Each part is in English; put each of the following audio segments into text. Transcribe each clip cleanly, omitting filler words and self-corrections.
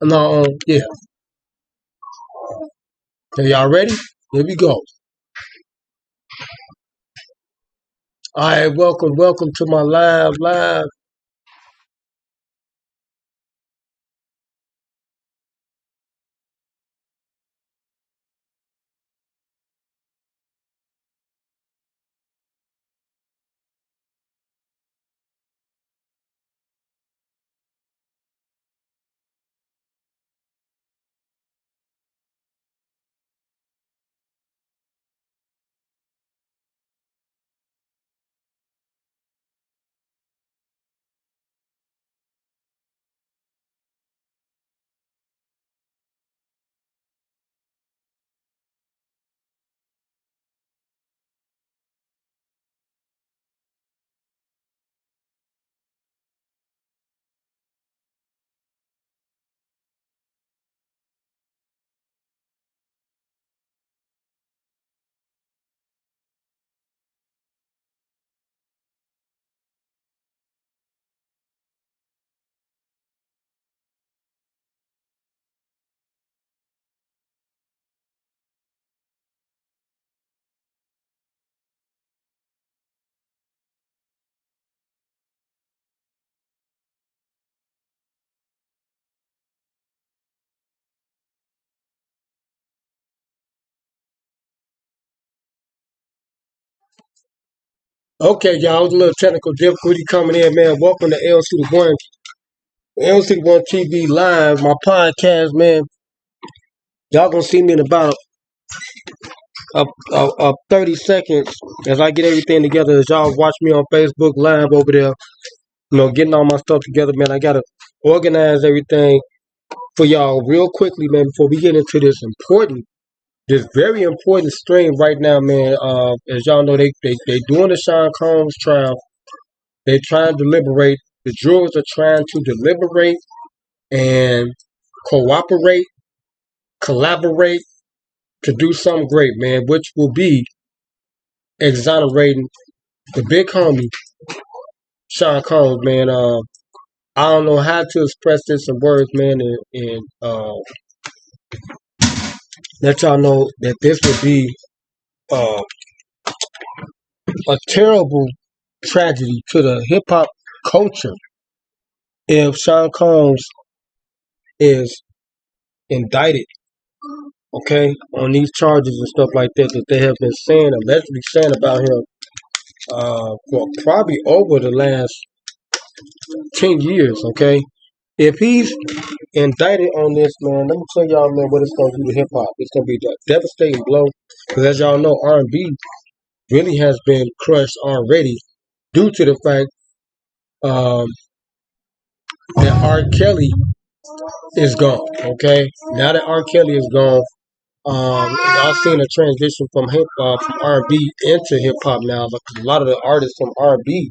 No, yeah. Okay, y'all ready? Here we go. All right, welcome to my live. Okay, y'all, it was a little technical difficulty coming in, man. Welcome to LC1 TV Live, my podcast, man. Y'all gonna see me in about a 30 seconds as I get everything together. As y'all watch me on Facebook Live over there, getting all my stuff together, man. I gotta organize everything for y'all real quickly, man, before we get into this very important stream right now, man. As y'all know, they doing the Sean Combs trial. They trying to deliberate. The jurors are trying to deliberate and cooperate, collaborate to do something great, man, which will be exonerating the big homie Sean Combs, man. I don't know how to express this in words, man, and let y'all know that this would be uh, a terrible tragedy to the hip hop culture if Sean Combs is indicted, okay, on these charges and stuff like that they have been saying, allegedly saying about him for probably over the last 10 years, okay? If he's indicted on this, man, let me tell y'all, man, what it's going to do to hip hop. It's going to be a devastating blow because, as y'all know, R&B really has been crushed already due to the fact um, that R. Kelly is gone. Okay, now that R. Kelly is gone, y'all seen a transition from from R&B into hip hop now. Because a lot of the artists from R&B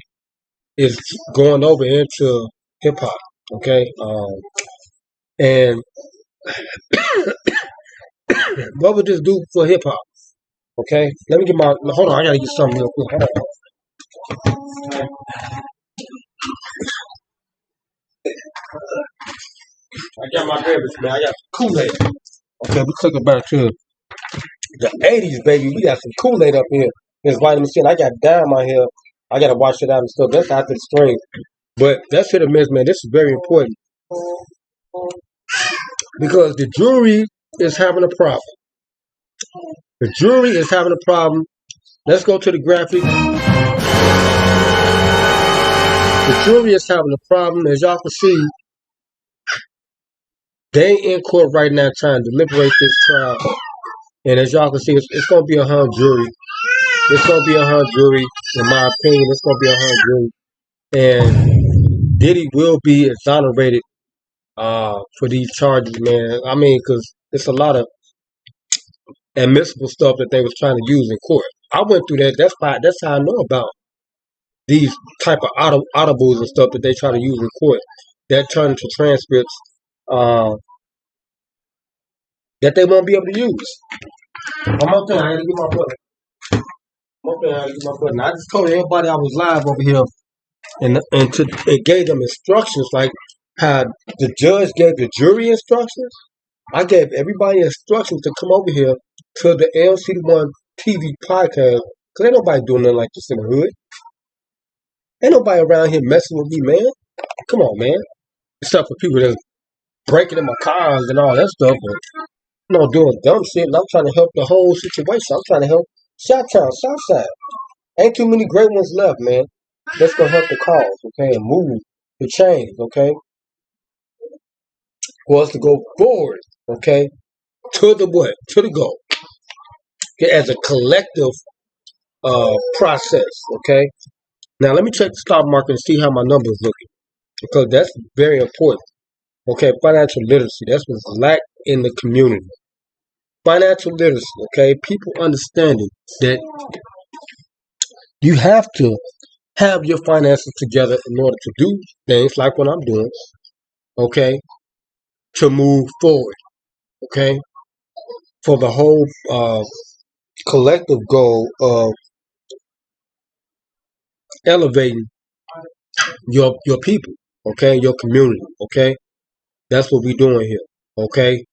is going over into hip hop. Okay, and what would this do for hip hop? Okay, let me get my hold on. I gotta get something real quick. Hold I got my beverage, man. I got some Kool-Aid. Okay, we took it back to the 80s, baby. We got some Kool-Aid up here. There's vitamin C. And I got dye in my hair. I got to wash it out and stuff. That's after the stream. But that's hit or miss, man. This is very important because the jury is having a problem. The jury is having a problem. Let's go to the graphic. The jury is having a problem. As y'all can see, they in court right now trying to deliberate this trial. And as y'all can see, it's going to be a hung jury. It's going to be a hung jury. In my opinion, it's going to be a hung jury. And Diddy will be exonerated for these charges, man. I mean, because it's a lot of admissible stuff that they was trying to use in court. I went through that. That's how I know about these type of audibles and stuff that they try to use in court. That turn into transcripts that they won't be able to use. One more thing, I gotta get my button. One more thing, I gotta get my button. I just told everybody I was live over here and gave them instructions like how the judge gave the jury instructions. I gave everybody instructions to come over here to the LC1 TV podcast. Cause ain't nobody doing nothing like this in the hood. Ain't nobody around here messing with me, man. Come on, man. Except for people that's breaking in my cars and all that stuff. But, doing dumb shit. And I'm trying to help the whole situation. I'm trying to help Chi-Town, Southside. Ain't too many great ones left, man. Let's go help the cause, okay, and move the change, okay? For us to go forward, okay, to the what? To the goal. Okay, as a collective process, okay? Now, let me check the stock market and see how my numbers looking, because that's very important. Okay, financial literacy, that's what's lacked in the community. Financial literacy, okay? People understanding that you have to have your finances together in order to do things like what I'm doing, okay, to move forward, okay, for the whole collective goal of elevating your people, okay, your community, okay. That's what we're doing here, okay.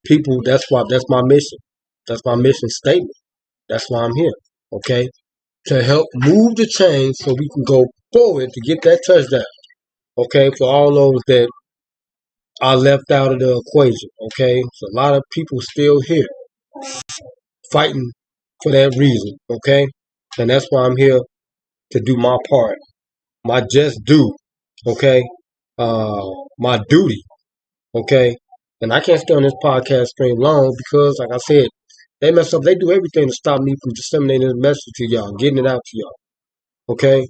People, that's my mission. That's my mission statement. That's why I'm here, okay, to help move the change so we can go forward to get that touchdown, okay, for all those that are left out of the equation, okay. So a lot of people still here fighting for that reason, okay, and that's why I'm here to do my part, my just due, okay, my duty, okay. And I can't stay on this podcast stream long because, like I said, they mess up. They do everything to stop me from disseminating this message to y'all, getting it out to y'all, okay.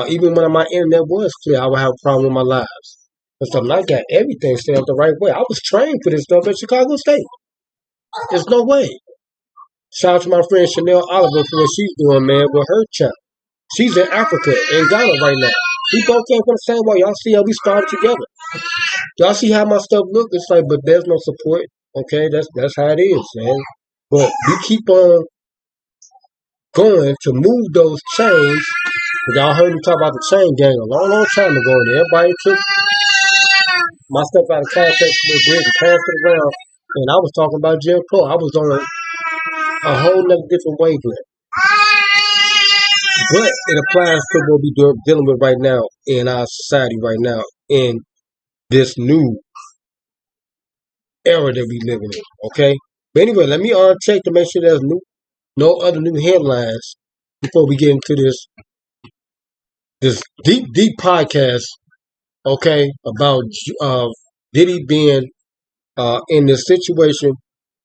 Even when my internet was clear, I would have a problem with my lives. And stuff. And I got everything set up the right way. I was trained for this stuff at Chicago State. There's no way. Shout out to my friend Chanel Oliver for what she's doing, man, with her child. She's in Africa, in Ghana right now. We both came from the same way. Y'all see how we started together. Y'all see how my stuff look? It's like, but there's no support. Okay, that's how it is, man. But we keep on going to move those chains. Y'all heard me talk about the chain gang a long time ago, and everybody took my stuff out of context a little bit and passed it around. And I was talking about Jim Crow. I was on a whole nother different wavelength. But it applies to what we're dealing with right now in our society right now, in this new era that we living in, okay? But anyway, let me check to make sure there's no other new headlines before we get into this deep podcast, okay, about Diddy being in this situation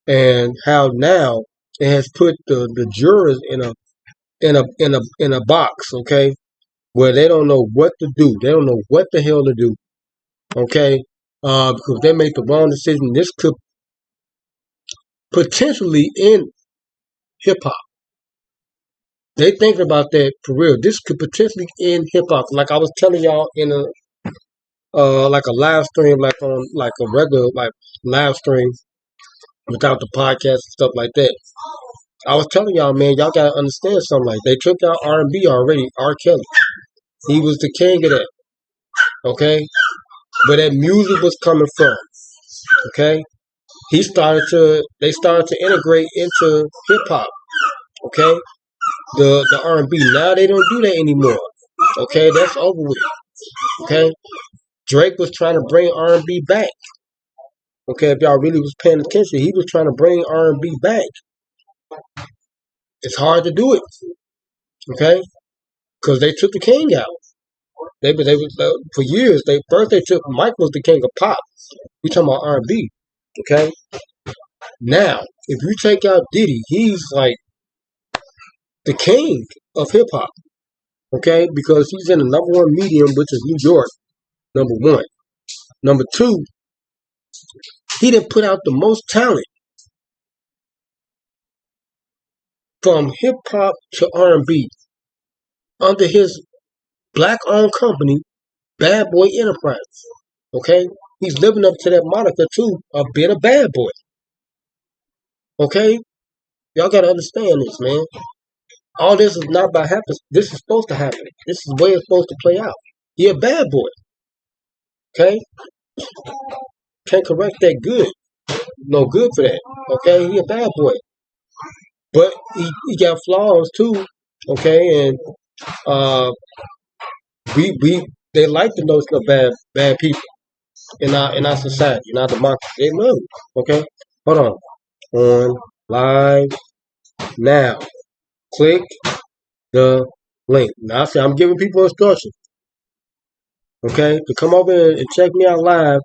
and how now it has put the jurors in a box, okay, where they don't know what to do. They don't know what the hell to do, okay, because they make the wrong decision. This could potentially end hip hop. They thinking about that for real. This could potentially end hip hop. Like I was telling y'all in a like a live stream, like on like a regular like live stream without the podcast and stuff like that. I was telling y'all, man, y'all gotta understand something. Like they took out R&B already. R. Kelly, he was the king of that. Okay, where that music was coming from. Okay, they started to integrate into hip hop. Okay, the R&B. Now they don't do that anymore. Okay, that's over with. Okay, Drake was trying to bring R&B back. Okay, if y'all really was paying attention, he was trying to bring R&B back. It's hard to do it. Okay, because they took the king out. They for years. They took Mike was the king of pop. We talking about R&B. Okay, now if you take out Diddy, he's like the king of hip hop. Okay, because he's in the number one medium, which is New York. Number one. Number two, he didn't put out the most talent from hip hop to R&B under his black-owned company, Bad Boy Enterprise. Okay, he's living up to that moniker too of being a bad boy. Okay, y'all gotta understand this, man. All this is not about happen. This is supposed to happen. This is the way it's supposed to play out. He a bad boy. Okay, can't correct that good. No good for that. Okay, he a bad boy, but he got flaws too. Okay, and uh, we they like the notion of bad people in our society, in our democracy. They love it. Okay, hold on live now. Click the link. Now I say I'm giving people instructions. Okay, to come over and check me out live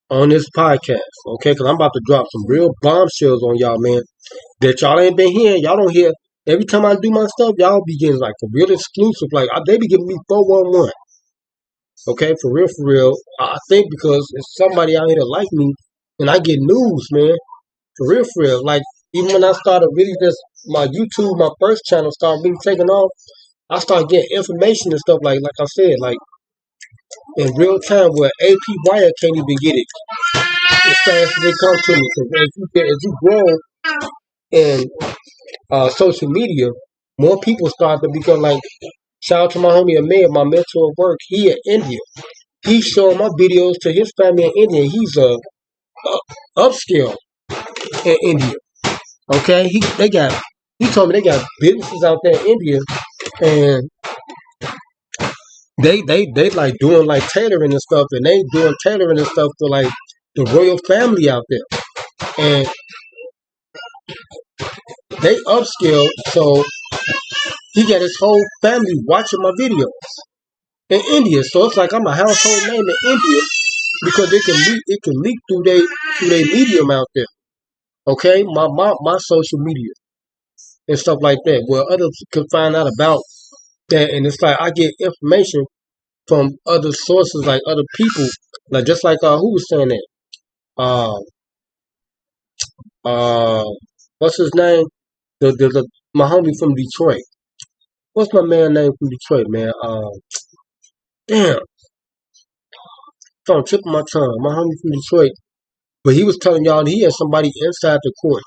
on this podcast. Okay, because I'm about to drop some real bombshells on y'all, man. That y'all ain't been hearing. Y'all don't hear. Every time I do my stuff, y'all be getting like a real exclusive. Like they be giving me 411. Okay, for real. I think because it's somebody out here that like me, and I get news, man. For real. Like even when I started really just my YouTube, my first channel started really taking off. I started getting information and stuff like I said, like in real time where AP Wire can't even get it as fast as they come to me. Because as you grow in social media, more people start to become like. Shout out to my homie Amir, my mentor at work. He in India. He's showing my videos to his family in India. He's upscale in India. Okay, he told me they got businesses out there in India, and they like doing like tailoring and stuff, and they doing tailoring and stuff for like the royal family out there, and they upscale. So he got his whole family watching my videos in India. So it's like I'm a household name in India because it can leak through their medium out there. Okay, my social media and stuff like that, where others can find out about that, and it's like I get information from other sources, like other people, like just like who was saying that? Uh, uh, what's his name? The my homie from Detroit. What's my man name from Detroit, man? Damn, it's on the tip of my tongue. My homie from Detroit, but he was telling y'all he had somebody inside the court,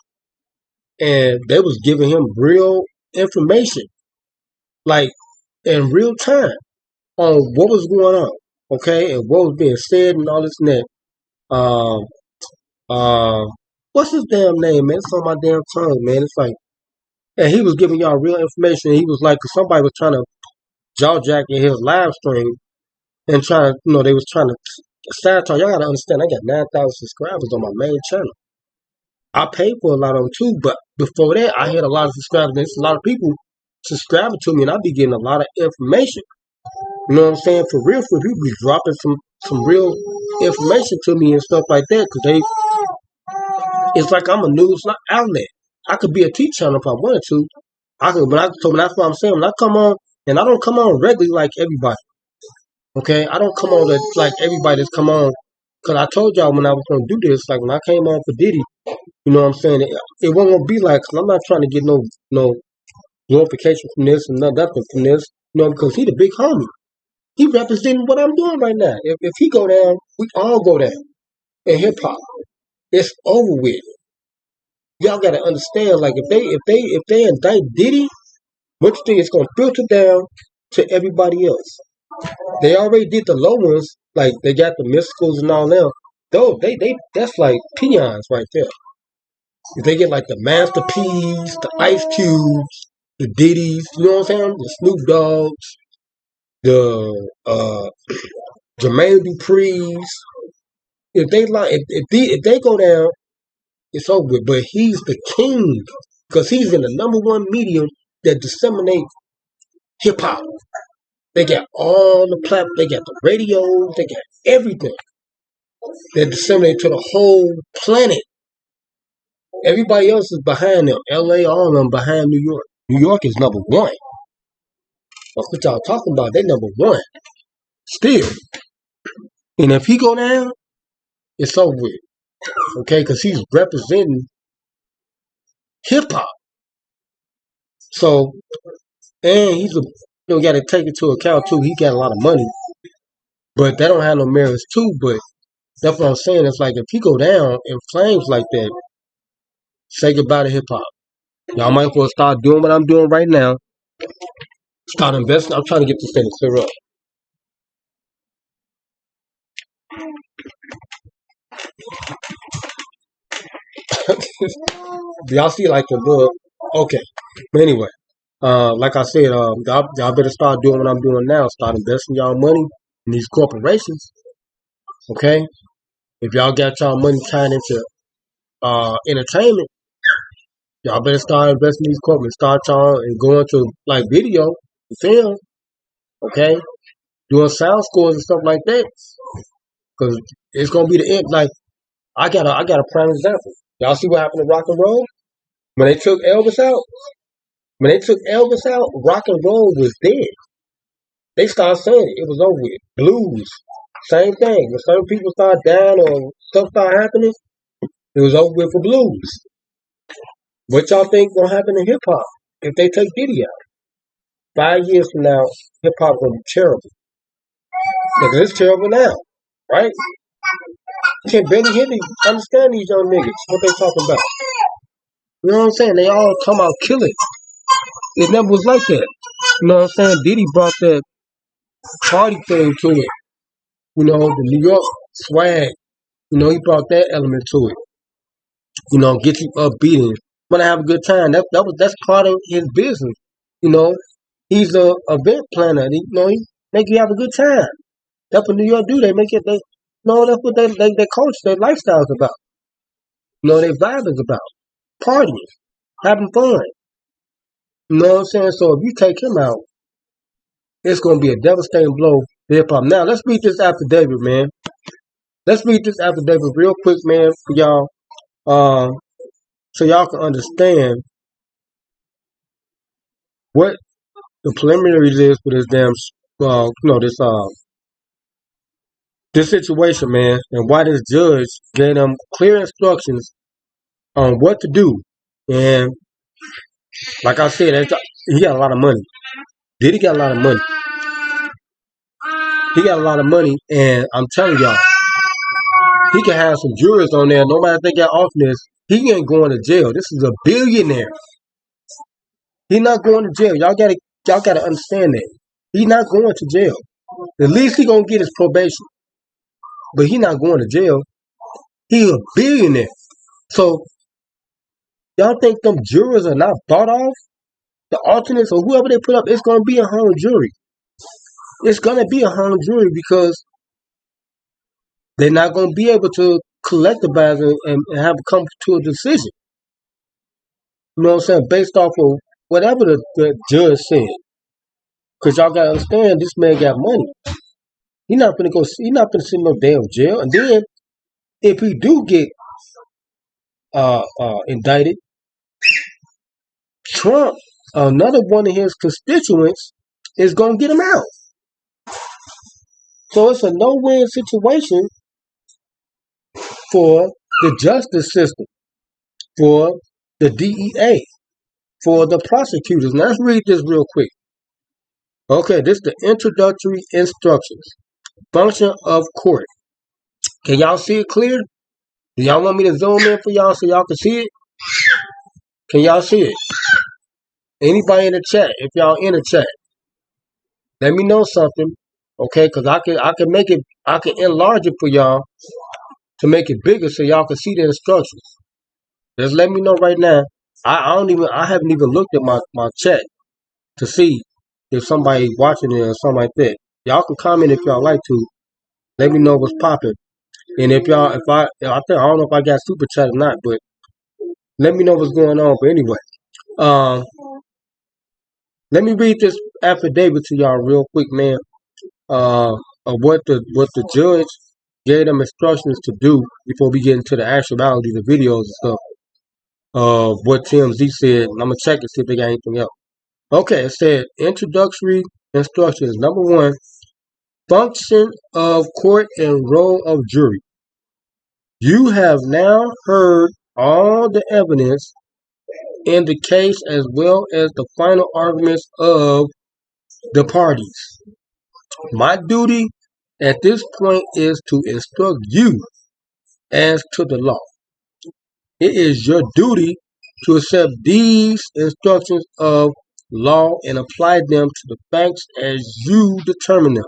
and they was giving him real information, like in real time, on what was going on, okay, and what was being said and all this and that. Um, uh, what's his damn name, man? It's on my damn tongue, man. It's like, and he was giving y'all real information. He was like, cause somebody was trying to jaw jack in his live stream and trying to, they was trying to satire. Y'all gotta understand, I got 9,000 subscribers on my main channel. I paid for a lot of them too, but before that, I had a lot of subscribers. There's a lot of people subscribing to me, and I be getting a lot of information. You know what I'm saying? For real, people be dropping some real information to me and stuff like that, because it's like I'm a news outlet. I could be a T channel if I wanted to. I could, so that's what I'm saying. When I come on, and I don't come on regularly like everybody. Okay, I don't come on like everybody that's come on. Cause I told y'all when I was gonna do this, like when I came on for Diddy, you know what I'm saying? It wasn't gonna be like, cause I'm not trying to get no glorification from this and nothing from this, because he the big homie. He representing what I'm doing right now. If he go down, we all go down in hip hop. It's over with. Y'all gotta understand, like if they indict Diddy, which thing it's gonna filter down to everybody else. They already did the low ones, like they got the mysticals and all them. Though they that's like peons right there. If they get like the Master P's, the Ice Cubes, the Diddy's, you know what I'm saying? The Snoop Dogs, the Jermaine Dupri's. If they go down, it's over with. But he's the king because he's in the number one medium that disseminates hip hop. They got all the platforms, they got the radios, they got everything that disseminate to the whole planet. Everybody else is behind them. LA, all of them behind New York. New York is number one. That's what y'all talking about. They number one. Still. And if he go down, it's over with. Okay, because he's representing hip hop. So, and he's got to take it to account too. He got a lot of money, but that don't have no merits too. But that's what I'm saying. It's like if he go down in flames like that, say goodbye to hip hop. Y'all might as well start doing what I'm doing right now. Start investing. I'm trying to get this thing to clear up. Do y'all see like the little? Okay, but anyway, like I said, y'all better start doing what I'm doing now. Start investing y'all money in these corporations. Okay, if y'all got y'all money tied into entertainment, y'all better start investing in these corporations. Start y'all and going to like video, film. Okay, doing sound scores and stuff like that. Because it's gonna be the end. Like I got a prime example. Y'all see what happened to rock and roll when they took Elvis out. When they took Elvis out, rock and roll was dead. They started saying it was over with. Blues, same thing. When certain people start dying or stuff start happening, it was over with for blues. What y'all think gonna happen in hip hop if they take Diddy out? 5 years from now, hip hop gonna be terrible. Because it's terrible now, right? You can't barely hear understand these young niggas what they talking about. You know what I'm saying? They all talking about killing. It never was like that. You know what I'm saying? Diddy brought that party thing to it. You know, the New York swag. You know, he brought that element to it. You know, get you upbeat and want to have a good time. That's part of his business. You know, he's a event planner. You know, he make you have a good time. That's what New York do. They make it. They no, that's what they coach. Their lifestyle's about. You know, their vibe is about partying, having fun. You know what I'm saying? So if you take him out, it's gonna be a devastating blow to hip hop. Now let's read this affidavit, man. Let's read this affidavit real quick, man, for y'all, so y'all can understand what the preliminaries is for this damn, this situation, man, and why this judge gave them clear instructions on what to do. And like I said, he got a lot of money. Diddy got a lot of money. He got a lot of money, and I'm telling y'all, he can have some jurors on there. Nobody think got off this. He ain't going to jail. This is a billionaire. He not going to jail. Y'all gotta understand that. He not going to jail. At least he gonna get his probation. But he not going to jail. He a billionaire. So y'all think them jurors are not bought off? The alternates or whoever they put up, it's gonna be a hung jury. It's gonna be a hung jury because they're not gonna be able to collectivize and have come to a decision. You know what I'm saying? Based off of whatever the judge said. Cause y'all gotta understand this man got money. He not gonna go. He not gonna sit in no damn jail. And then if he do get indicted, Trump, another one of his constituents, is gonna get him out. So it's a no-win situation for the justice system, for the DEA, for the prosecutors. Now let's read this real quick. Okay, this is the introductory instructions. Function of court. Can y'all see it clear? Do y'all want me to zoom in for y'all so y'all can see it? Can y'all see it? Anybody in the chat, if y'all in the chat, let me know something. Okay, because I can make it, I can enlarge it for y'all to make it bigger so y'all can see the instructions. Just let me know right now. I haven't even looked at my chat to see if somebody watching it or something like that. Y'all can comment if y'all like to. Let me know what's popping. And if y'all, I don't know if I got super chat or not, but let me know what's going on. But anyway, let me read this affidavit to y'all real quick, man. Of what the judge gave them instructions to do before we get into the actuality, the videos and stuff of what TMZ said. And I'm gonna check and see if they got anything else. Okay, it said introductory instructions. Number 1, function of court and role of jury. You have now heard all the evidence in the case as well as the final arguments of the parties. My duty at this point is to instruct you as to the law. It is your duty to accept these instructions of law and apply them to the facts as you determine them.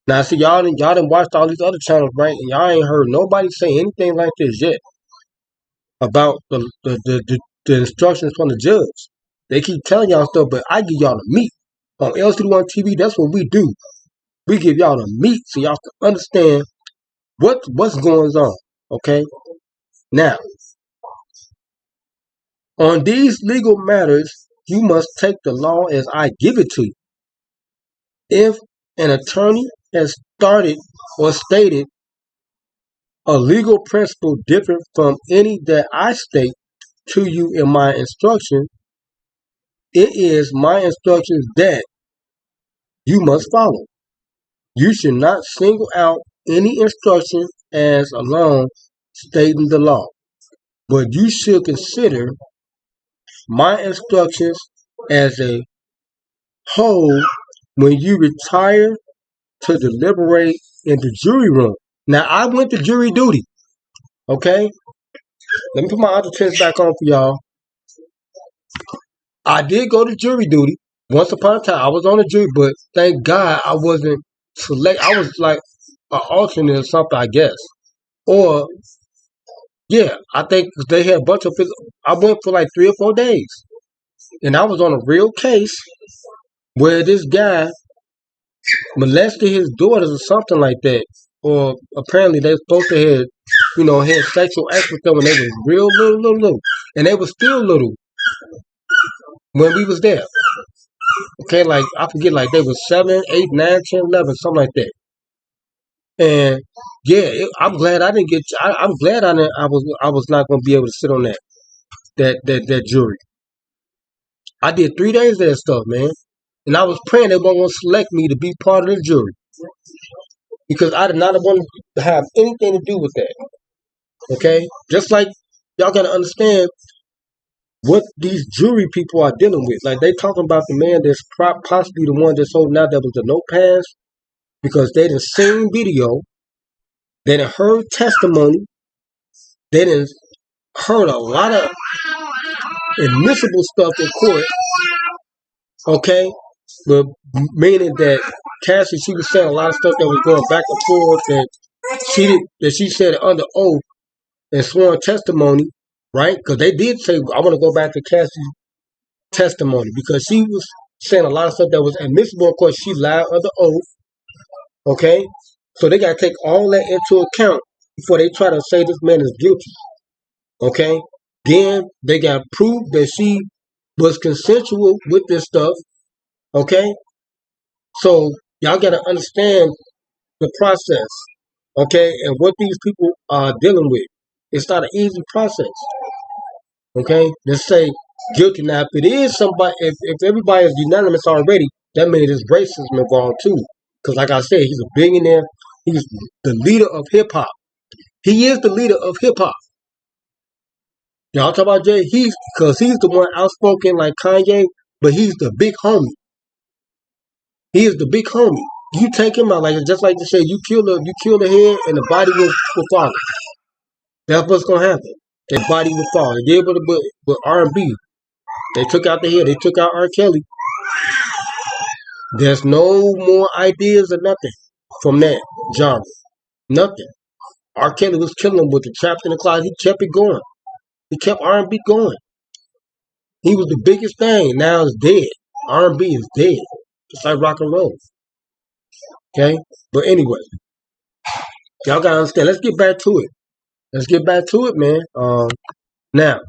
Now, see, y'all done watched all these other channels, right? And y'all ain't heard nobody say anything like this yet about the instructions from the judge. They keep telling y'all stuff, but I give y'all the meat. On LCD1 TV, that's what we do. We give y'all the meat so y'all can understand what's going on. Okay? Now, on these legal matters, you must take the law as I give it to you. If an attorney has started or stated a legal principle different from any that I state to you in my instruction, it is my instructions that you must follow. You should not single out any instruction as alone stating the law, but you should consider my instructions as a whole when you retire to deliberate in the jury room. Now, I went to jury duty, okay? Let me put my other test back on for y'all. I did go to jury duty. Once upon a time, I was on a jury, but thank God I wasn't select. I was like an alternate or something, I guess. Or, yeah, I think they had a bunch of. I went for like 3 or 4 days, and I was on a real case where this guy molested his daughters or something like that. Or apparently they were supposed to had sexual acts with them when they was real little, and they was still little when we was there. Okay, like I forget, like they was 7, 8, 9, 10, 11, something like that. And yeah, I'm glad I didn't get. I'm glad I didn't. I was not going to be able to sit on that jury. I did 3 days of that stuff, man, and I was praying they weren't going to select me to be part of the jury because I did not want to have anything to do with that. Okay, just like y'all got to understand what these jury people are dealing with. Like they talking about the man that's possibly the one that's holding out that was the no pass because they done seen video, they done heard testimony, they done heard a lot of admissible stuff in court. Okay, but meaning that Cassie, she was saying a lot of stuff that was going back and forth, that she said under oath and sworn testimony, right? Because they did say, I want to go back to Cassie's testimony because she was saying a lot of stuff that was admissible. Of course, she lied under oath. Okay, so they got to take all that into account before they try to say this man is guilty. Okay, then they got proof that she was consensual with this stuff. Okay, so y'all got to understand the process. Okay, and what these people are dealing with. It's not an easy process. Okay, let's say guilty. Now, if it is somebody, if everybody is unanimous already, that means there's racism involved too. Because, like I said, he's a billionaire. He's the leader of hip hop. He is the leader of hip hop. Y'all talk about Jay? Because he's the one outspoken like Kanye, but he's the big homie. He is the big homie. You take him out, like just like you said, you kill the head, and the body will follow. That's what's gonna happen. Their body will fall. They did with R&B. They took out the head. They took out R. Kelly. There's no more ideas or nothing from that genre. Nothing. R. Kelly was killing them with the Trapped in the Closet. He kept it going. He kept R&B going. He was the biggest thing. Now it's dead. R&B is dead. It's like rock and roll. Okay? But anyway, y'all gotta understand. Let's get back to it. Let's get back to it, man. Now,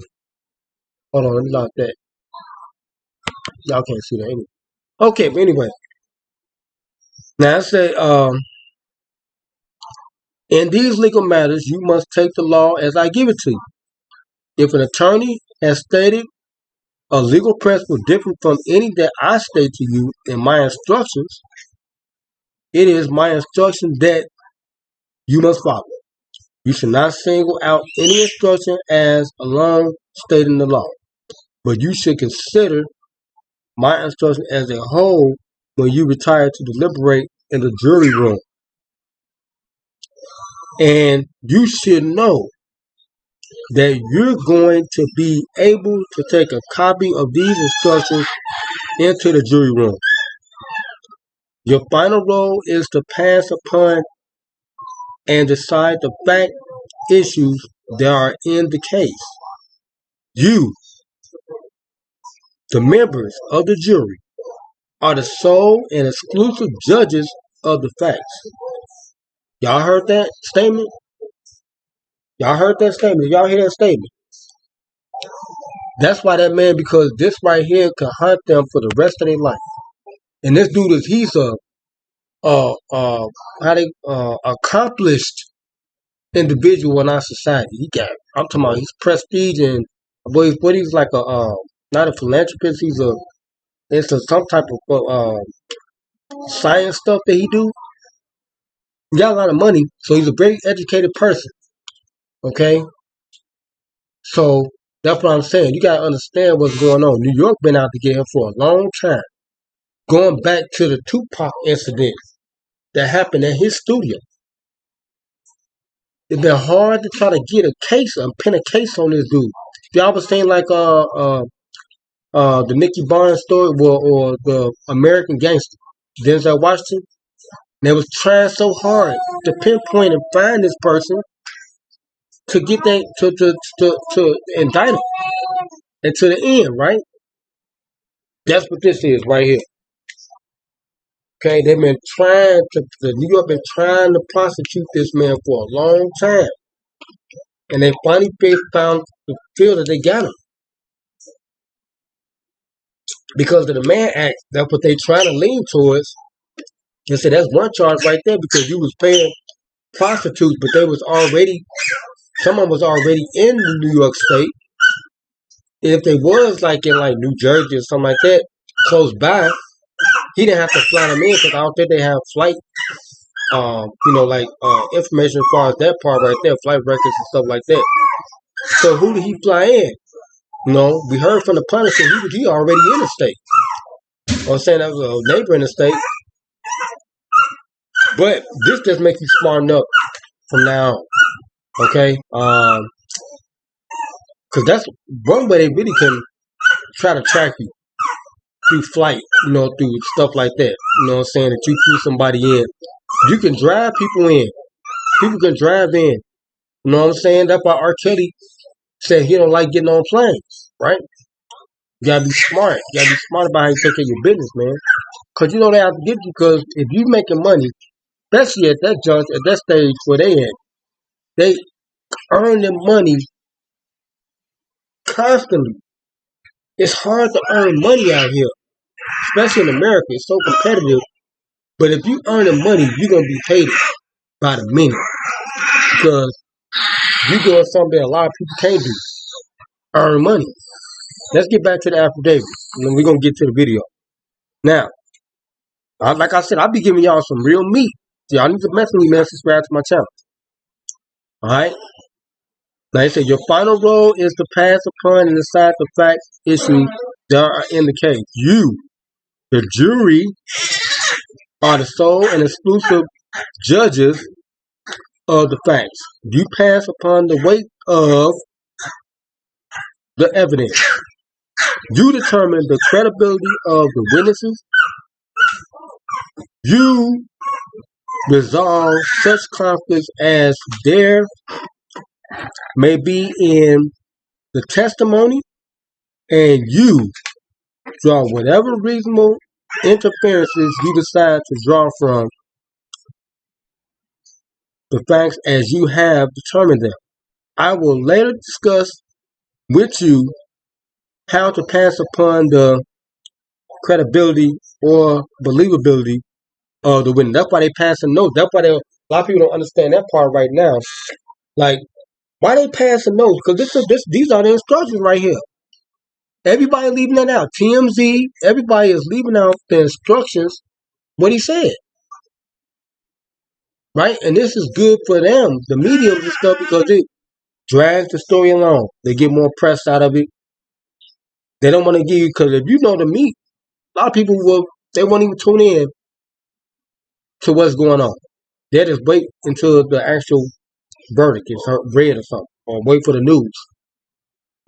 hold on. Let me lock that. Y'all can't see that anyway. Okay, but anyway. Now I say, in these legal matters, you must take the law as I give it to you. If an attorney has stated a legal principle different from any that I state to you in my instructions, it is my instruction that you must follow. You should not single out any instruction as alone stating the law, but you should consider my instruction as a whole when you retire to deliberate in the jury room. And you should know that you're going to be able to take a copy of these instructions into the jury room. Your final role is to pass upon and decide the fact issues that are in the case. You, the members of the jury, are the sole and exclusive judges of the facts. Y'all heard that statement? Y'all heard that statement? Y'all hear that statement? That's why that man, because this right here can haunt them for the rest of their life. And this dude he's accomplished individual in our society. I'm talking about his prestige and what he's like not a philanthropist. It's some type of science stuff that he do. He got a lot of money, so he's a very educated person. Okay, so that's what I'm saying. You gotta understand what's going on. New York been out to get him for a long time. Going back to the Tupac incident that happened at his studio. It's been hard to try to get a case, pin a case on this dude. Y'all was saying like the Nicky Barnes story or the American Gangster, Denzel Washington. They was trying so hard to pinpoint and find this person to get that to indict him and to the end, right? That's what this is right here. Okay, they've been New York been trying to prosecute this man for a long time. And they finally feel that they got him. Because of the Mann Act, that's what they trying to lean towards. They said that's one charge right there because you was paying prostitutes, but someone was already in the New York State. If they was like in like New Jersey or something like that, close by, he didn't have to fly them in because I don't think they have flight, information as far as that part right there, flight records and stuff like that. So who did he fly in? We heard from the Punisher he already in the state. I'm saying that was a neighbor in the state. But this just makes you smarten up from now on. Okay? Because that's one way they really can try to track you through flight, through stuff like that. You know what I'm saying? That you flew somebody in. You can drive people in. People can drive in. You know what I'm saying? That's why R. Kelly said he don't like getting on planes, right? You gotta be smart. You gotta be smart about how you take care of your business, man. Because they have to get you. Because if you making money, especially at that stage where they earn their money constantly. It's hard to earn money out here, especially in America. It's so competitive. But if you earning money, you're gonna be hated by the minute because you're doing something that a lot of people can't do. Earn money. Let's get back to the affidavit, and then we're gonna get to the video. Now, like I said, I'll be giving y'all some real meat. Y'all need to mess with me, man. Subscribe to my channel. All right. Now, they say your final role is to pass upon and decide the facts issues that are in the case. You, the jury, are the sole and exclusive judges of the facts. You pass upon the weight of the evidence. You determine the credibility of the witnesses. You resolve such conflicts as there may be in the testimony, and you draw whatever reasonable interferences you decide to draw from the facts as you have determined them. I will later discuss with you how to pass upon the credibility or believability of the witness. That's why they passing notes. That's why a lot of people don't understand that part right now. Like, why they passing notes? Because these are the instructions right here. Everybody leaving that out. TMZ, everybody is leaving out the instructions, what he said. Right? And this is good for them, the mediums and stuff, because it drags the story along. They get more press out of it. They don't want to give you, because if you know the meat, a lot of people they won't even tune in to what's going on. They'll just wait until the actual verdict is read or something, or wait for the news.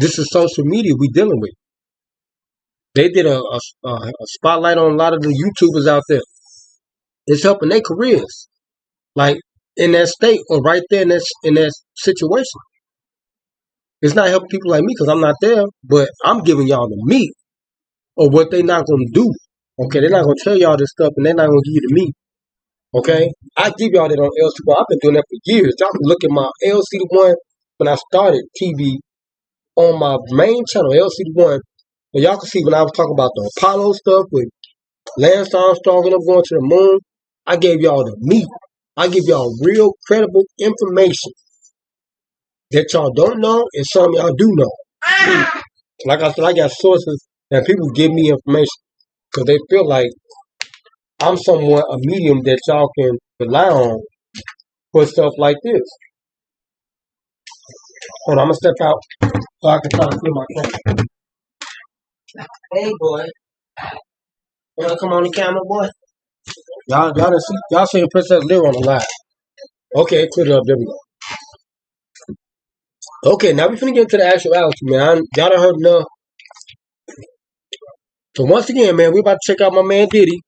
This is social media we dealing with. They did a spotlight on a lot of the YouTubers out there. It's helping their careers. Like in that state or right there in that situation. It's not helping people like me because I'm not there, but I'm giving y'all the meat of what they not gonna do. Okay, they're not gonna tell y'all this stuff and they're not gonna give you the meat. Okay? I give y'all that on LCD1. I've been doing that for years. Y'all can look at my LCD1 when I started TV on my main channel, LCD1, and y'all can see when I was talking about the Apollo stuff with Lance Armstrong and I'm going to the moon. I gave y'all the meat. I give y'all real credible information that y'all don't know and some of y'all do know. Like I said, I got sources that people give me information because they feel like I'm somewhat a medium that y'all can rely on for stuff like this. Hold on, I'm gonna step out so I can try to feel my camera. Hey boy, wanna come on the camera, boy? Y'all done see y'all seen Princess Lyra on the live. Okay, put it up, there we go. Okay, now we finna get into the actuality, man. Y'all done heard enough. So once again, man, we about to check out my man Diddy.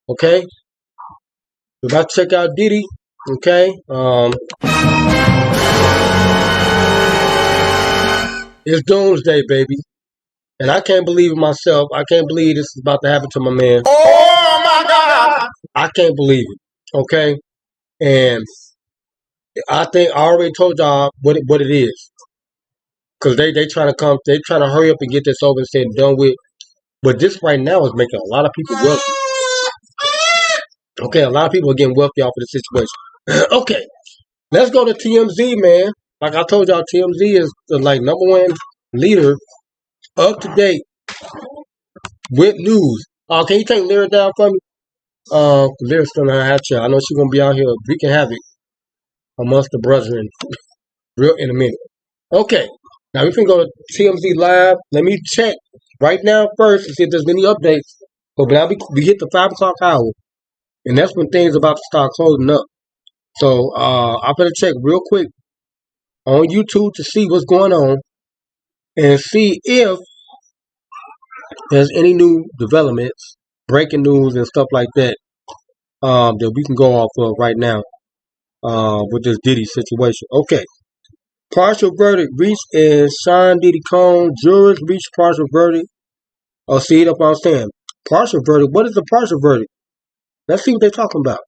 Okay? We about to check out Diddy. Okay? It's doomsday, baby. And I can't believe it myself. I can't believe this is about to happen to my man. Oh my God! I can't believe it. Okay? And I think I already told y'all what it is. Because they trying to hurry up and get this over and said done with. But this right now is making a lot of people wealthy. Okay, a lot of people are getting wealthy off of the situation. Okay, let's go to TMZ, man. Like I told y'all, TMZ is the number one leader up to date with news. Can you take Lyra down for me? Lyra's still in her hat chair. I know she's gonna be out here wreaking havoc amongst the brethren real in a minute. Okay, now we can go to TMZ Live. Let me check right now first to see if there's any updates. But now we hit the 5 o'clock hour, and that's when things are about to start closing up. So I'm gonna check real quick on YouTube to see what's going on and see if there's any new developments, breaking news and stuff like that that we can go off of right now with this Diddy situation. Okay. Partial verdict reached in Sean Diddy Cone. Jurors reached partial verdict. Oh, see it up on saying. Partial verdict. What is a partial verdict? Let's see what they're talking about.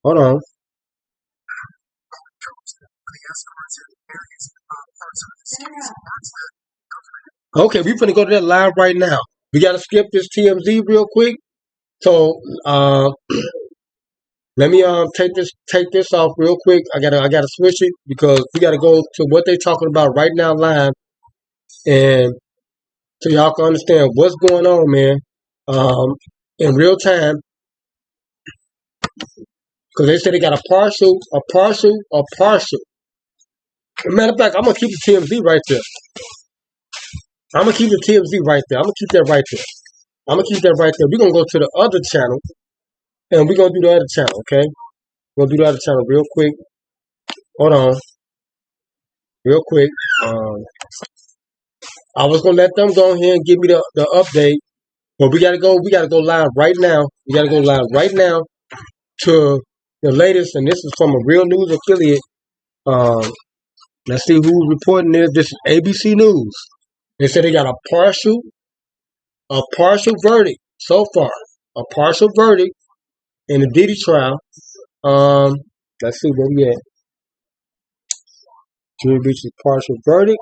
Hold on. Okay, we're gonna go to that live right now. We gotta skip this TMZ real quick. So let me take this off real quick. I gotta switch it because we gotta go to what they're talking about right now live, and so y'all can understand what's going on, man, in real time. Because they said they got a partial. Matter of fact, I'm gonna keep the TMZ right there. I'm gonna keep the TMZ right there. I'm gonna keep that right there. We're gonna go to the other channel, and we're gonna do the other channel. Okay, we're gonna do the other channel real quick. Hold on, real quick. I was gonna let them go ahead and give me the update, but we gotta go live right now. We gotta go live right now to the latest, and this is from a real news affiliate. Let's see who's reporting this. This is ABC News. They said they got a partial verdict so far. A partial verdict in the Diddy trial. Let's see where we at. Jury reaches partial verdict.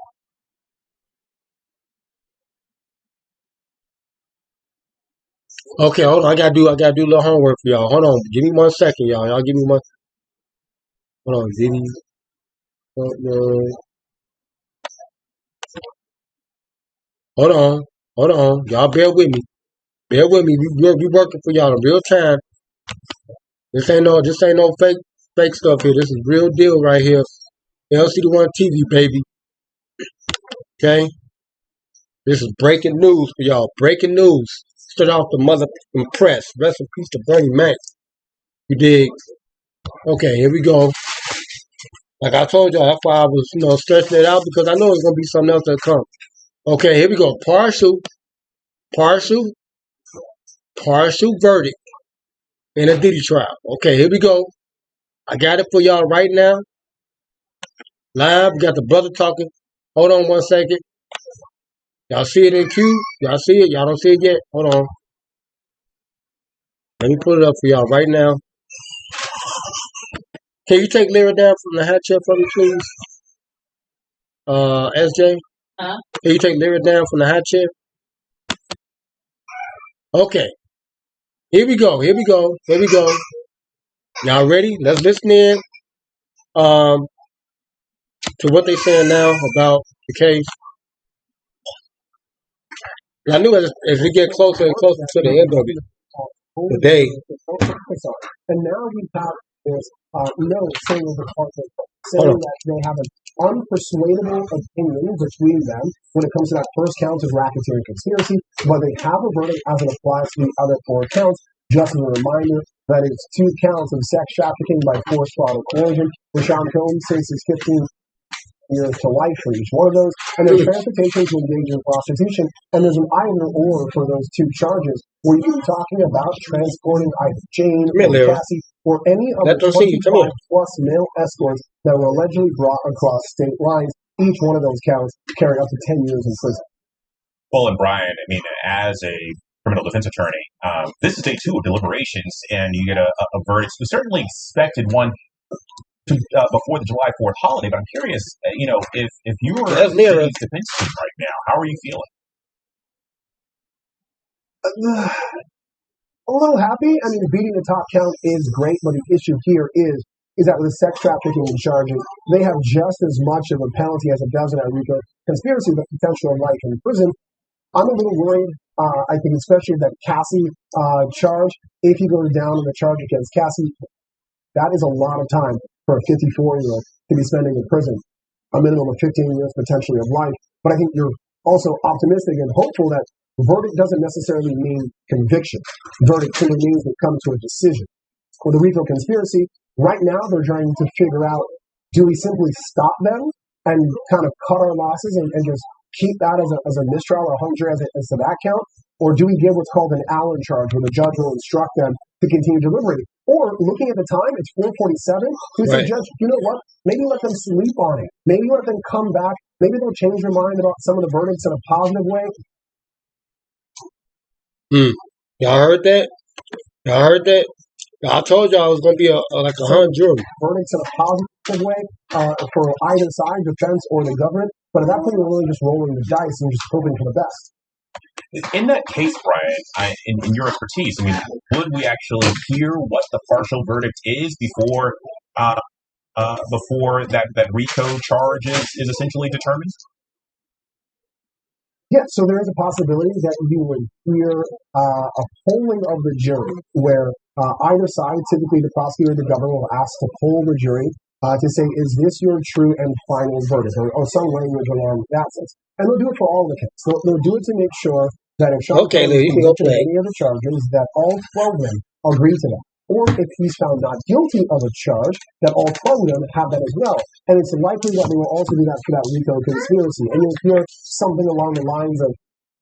Okay, hold on. I gotta do a little homework for y'all. Hold on. Give me 1 second, y'all. Y'all give me one. Hold on, Diddy. Hold on. Y'all bear with me. We working for y'all in real time. This ain't no fake stuff here. This is real deal right here. LCD1 TV, baby. Okay? This is breaking news for y'all. Breaking news. Straight off the motherfucking press. Rest in peace to Bernie Mac. You dig? Okay, here we go. Like I told y'all, that's why I was, stretching it out because I know it's gonna be something else that come. Okay, here we go. Partial verdict in a Diddy trial. Okay, here we go. I got it for y'all right now. Live. We got the brother talking. Hold on 1 second. Y'all see it in queue? Y'all see it? Y'all don't see it yet? Hold on. Let me put it up for y'all right now. Can you take Lyra down from the hat chair for me, please? SJ? Huh? Can you take Lyra down from the high chair? Okay. Here we go. Y'all ready? Let's listen in to what they're saying now about the case. I knew as we get closer and closer to the end of it, the day. And now we have this note saying the content, saying that they have an unpersuadable opinion between them when it comes to that first count of racketeering conspiracy, but they have a verdict as it applies to the other 4 counts. Just as a reminder that it's 2 counts of sex trafficking by force, fraud, or coercion. Sean Combs faces 15 years to life for each one of those, and there's transportation to engage in prostitution, and there's an either or for those 2 charges. Were you talking about transporting either Jane or Cassie or any of the 25 plus male escorts that were allegedly brought across state lines? Each one of those counts carry up to 10 years in prison. Well, and Brian, I mean, as a criminal defense attorney, this is day 2 of deliberations, and you get a verdict. We certainly expected one before the July 4th holiday, but I'm curious, if you were a defense team right now, how are you feeling? A little happy. I mean, beating the top count is great, but the issue here is that with sex trafficking charges, they have just as much of a penalty as it does in a RICO conspiracy, but potential of life in prison. I'm a little worried. I think especially that Cassie charge, if he goes down in the charge against Cassie, that is a lot of time for a 54-year-old to be spending in prison, a minimum of 15 years potentially of life. But I think you're also optimistic and hopeful that verdict doesn't necessarily mean conviction. Verdict simply means they come to a decision. With the RICO conspiracy, right now they're trying to figure out, do we simply stop them and kind of cut our losses and just keep that as a mistrial or a hung jury as to that count? Or do we give what's called an Allen charge where the judge will instruct them to continue deliberating? Or looking at the time, it's 4:47. We say, Judge, you know what? Maybe let them sleep on it. Maybe let them come back. Maybe they'll change their mind about some of the verdicts in a positive way. Y'all heard that? I told y'all it was going to be like a hung jury. Verdicts in a positive way for either side, defense or the government. But at that point, we're really just rolling the dice and just hoping for the best. In that case, Brian, in your expertise, I mean, would we actually hear what the partial verdict is before that RICO charge is essentially determined? Yeah, so there is a possibility that you would hear a polling of the jury where either side, typically the prosecutor or the government, will ask to poll the jury to say, is this your true and final verdict, or some language along that sense. And they'll do it for all the cases. They'll do it to make sure that if Sean Combs is convicted of any of the charges, that all 12 of them agree to that. Or if he's found not guilty of a charge, that all 12 of them have that as well. And it's likely that they will also do that for that RICO conspiracy. And you'll hear something along the lines of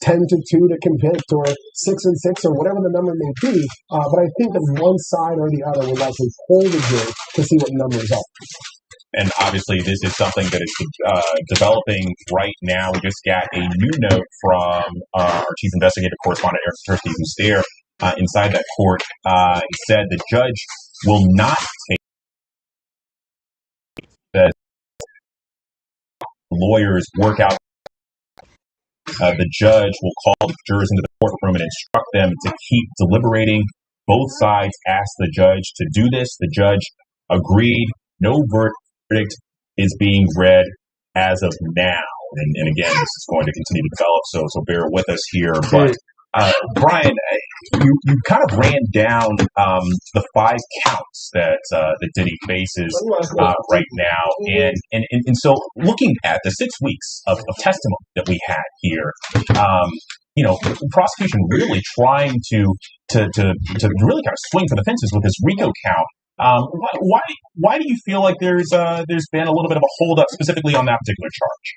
10 to 2 to convict, or 6 and 6, or whatever the number may be. But I think that one side or the other will likely poll the jury to see what numbers are. And obviously, this is something that is developing right now. We just got a new note from our chief investigative correspondent, Eric Tursky, who's there inside that court. He said the judge will not take that lawyers work out. The judge will call the jurors into the courtroom and instruct them to keep deliberating. Both sides asked the judge to do this. The judge agreed. No verdict is being read as of now. And again, this is going to continue to develop, so bear with us here. But Brian, you kind of ran down the 5 counts that Diddy faces right now, and so looking at the 6 weeks of testimony that we had here, the prosecution really trying to really kind of swing for the fences with this RICO count. Why do you feel like there's been a little bit of a hold up specifically on that particular charge?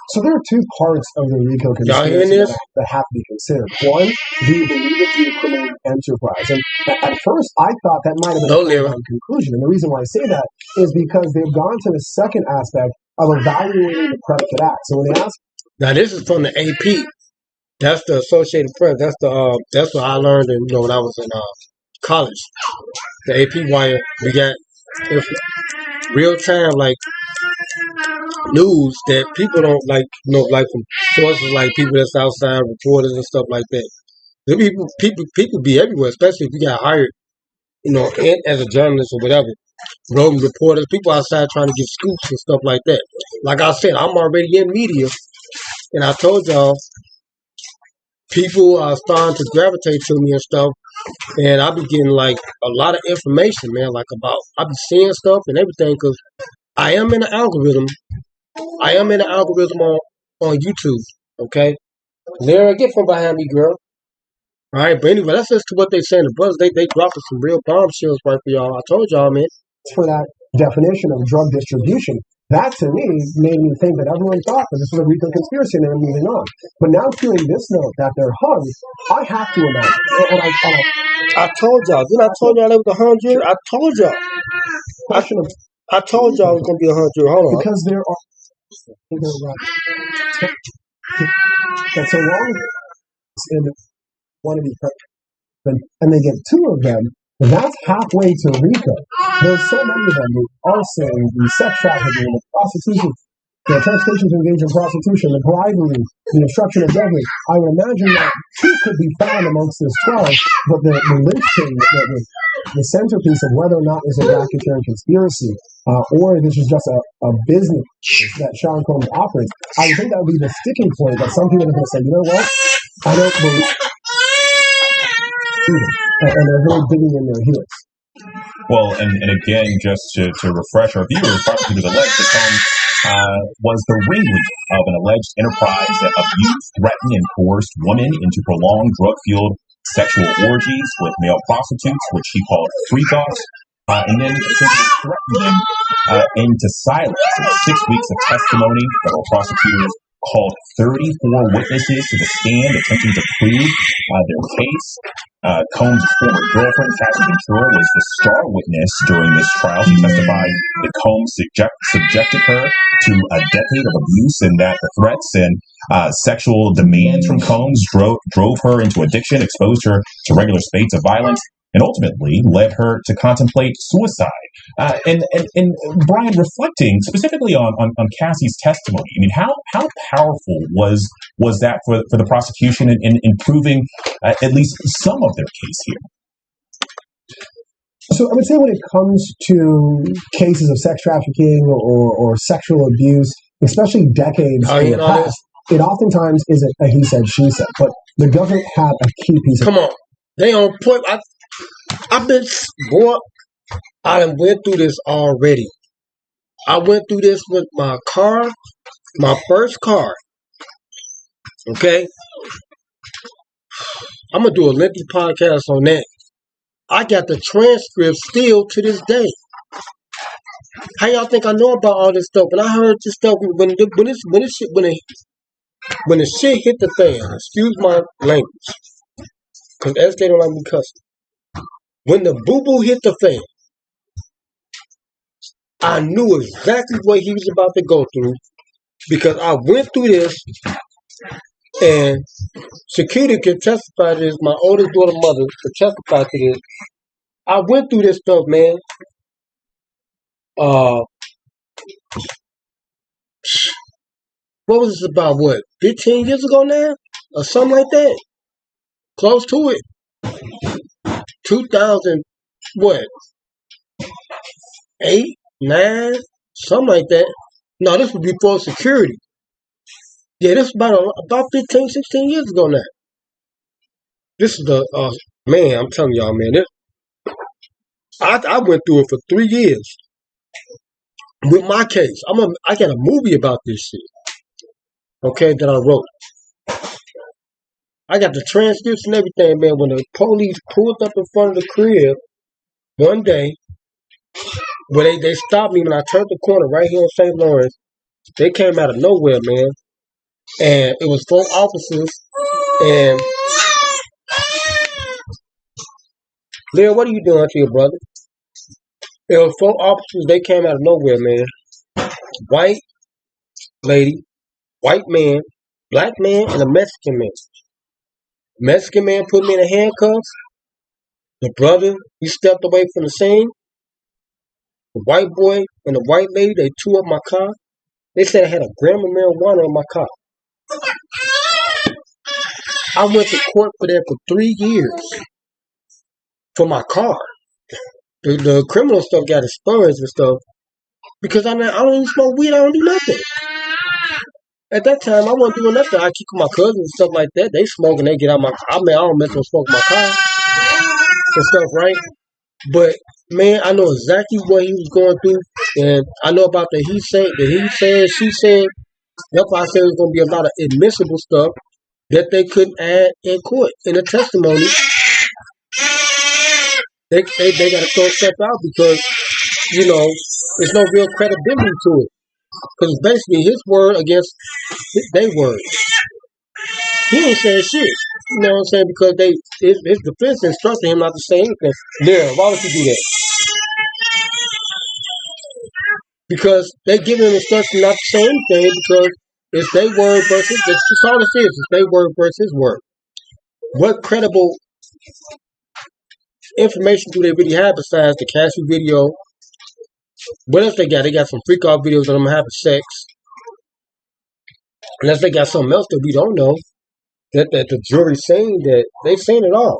So there are two parts of the RICO Y'all hearing conspiracy this? that have to be considered. One, do you believe it to be a criminal enterprise? And at first, I thought that might have been a No, Lyra. foregone conclusion. And the reason why I say that is because they've gone to the second aspect of evaluating the predicate act. So when they ask, Now this is from the AP. That's the Associated Press. That's what I learned when I was in college. The AP wire. We got real time news that people don't like from sources like people that's outside, reporters and stuff like that. The people be everywhere, especially if you got hired, as a journalist or whatever. Roving reporters, people outside trying to get scoops and stuff like that. Like I said, I'm already in media, and I told y'all, people are starting to gravitate to me and stuff, and I be getting like a lot of information, man. I be seeing stuff and everything because I am in the algorithm. I am in the algorithm on YouTube. Okay, Lyra, get from behind me, girl. All right, but anyway, let's listen to what they saying. The brothers, they dropping some real bombshells right for y'all. I told y'all, man. for that definition of drug distribution, that to me made me think that everyone thought that this was a RICO conspiracy and they were moving on. But now hearing this note that they're hung, I have to imagine. And I told y'all. Didn't I told y'all it was 100? I told y'all. I told y'all it was gonna be 100. Hold on. Because there are that so long in want to be pregnant, and they get two of them, that's halfway to RICO. There's so many of them: the arson, the sex trafficking, the prostitution, the transportation to engage in prostitution, the bribery, the obstruction of justice. I would imagine that two could be found amongst this 12, but the linchpin, the centerpiece of whether or not it's a racketeering conspiracy or this is just a business that Sean Combs operates, I think that would be the sticking point that some people are going to say, you know what, I don't believe it. And they're really digging in their heels. Well, and again, just to refresh our viewers, prosecutors allege that Combs was the ringleader of an alleged enterprise that abused, threatened, and coerced women into prolonged drug-fueled sexual orgies with male prostitutes, which he called freak-offs, and then essentially threatened them into silence. In 6 weeks of testimony, federal prosecutors called 34 witnesses to the stand attempting to prove their case. Combs' former girlfriend, Kathy Ventura, was the star witness during this trial. She testified that Combs subjected her to a decade of abuse and that the threats and sexual demands from Combs drove her into addiction, exposed her to regular spates of violence, and ultimately led her to contemplate suicide. And Brian, reflecting specifically on Cassie's testimony, I mean, how powerful was that for the prosecution in proving at least some of their case here? So I would say when it comes to cases of sex trafficking or sexual abuse, especially decades in the past, it oftentimes is a he said, she said. But the government had a key piece of... Come on. They on point. I've been... Boy, I done went through this already. I went through this with my car, my first car. Okay? I'm going to do a lengthy podcast on that. I got the transcript still to this day. How y'all think I know about all this stuff? When I heard this stuff, when the shit hit the fan, excuse my language, because SK don't like me cussing. When the boo-boo hit the fan, I knew exactly what he was about to go through because I went through this, and security can testify to this. My oldest daughter mother can testify to this. I went through this stuff, man. What was this about? What, 15 years ago now? Or something like that? Close to it. 2000, what? 8, 9, something like that. No, this was before security. Yeah, this was about 15, 16 years ago now. This is the, man, I'm telling y'all, man, I went through it for 3 years with my case. I got a movie about this shit, okay, that I wrote. I got the transcripts and everything, man. When the police pulled up in front of the crib one day, where they stopped me when I turned the corner right here in St. Lawrence, They came out of nowhere, man. And it was 4 officers. And Lil, what are you doing to your brother? It was 4 officers. They came out of nowhere, man. White lady, white man, black man, and a Mexican man. Mexican man put me in the handcuffs. The brother, he stepped away from the scene. The white boy and the white lady, they tore up my car. They said I had a gram of marijuana in my car. I went to court for that for 3 years for my car. The criminal stuff got expunged and stuff because I don't even smoke weed. I don't do nothing. At that time, I wasn't doing nothing. I keep with my cousins and stuff like that. They smoke and they get out my car. I mean, I don't mess with smoking my car and stuff, right? But man, I know exactly what he was going through, and I know about the he said, she said. That's why I said it was going to be a lot of admissible stuff that they couldn't add in court in a testimony. They got to throw stuff out because there's no real credibility to it. Because it's basically his word against their word. He ain't saying shit. You know what I'm saying? Because his defense instructed him not to say anything. Yeah, why would you do that? Because they give him instruction not to say anything because it's their word versus it's all it is. It's their word versus his word. What credible information do they really have besides the Cassie video? What else they got? They got some freak off videos of them having sex. Unless they got something else that we don't know. That the jury's saying that they've seen it all.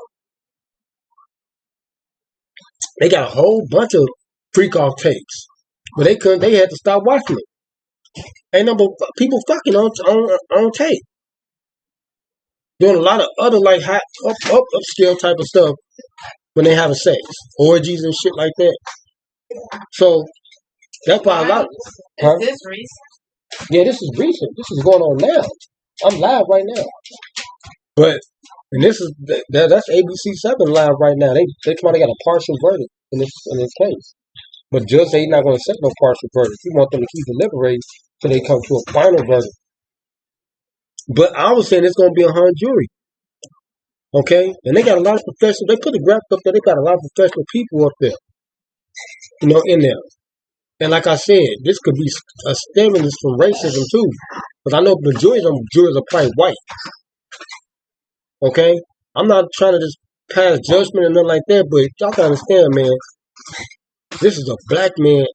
They got a whole bunch of freak off tapes. But they had to stop watching it. Ain't no people fucking on tape. Doing a lot of other like hot upscale type of stuff when they having sex. Orgies and shit like that. So that's why a lot of Is this recent? Yeah, this is recent. This is going on now. I'm live right now. And this is that's ABC 7 live right now. They got a partial verdict in this case. But judge say he's not going to accept no partial verdict. He want them to keep deliberating till they come to a final verdict. But I was saying it's going to be a hung jury. Okay? And they got a lot of professional. They put the graph up there. They got a lot of professional people up there. In there. And like I said, this could be a stimulus from racism too. Because I know the juries are probably white. Okay? I'm not trying to just pass judgment or nothing like that, but y'all can understand, man. This is a black man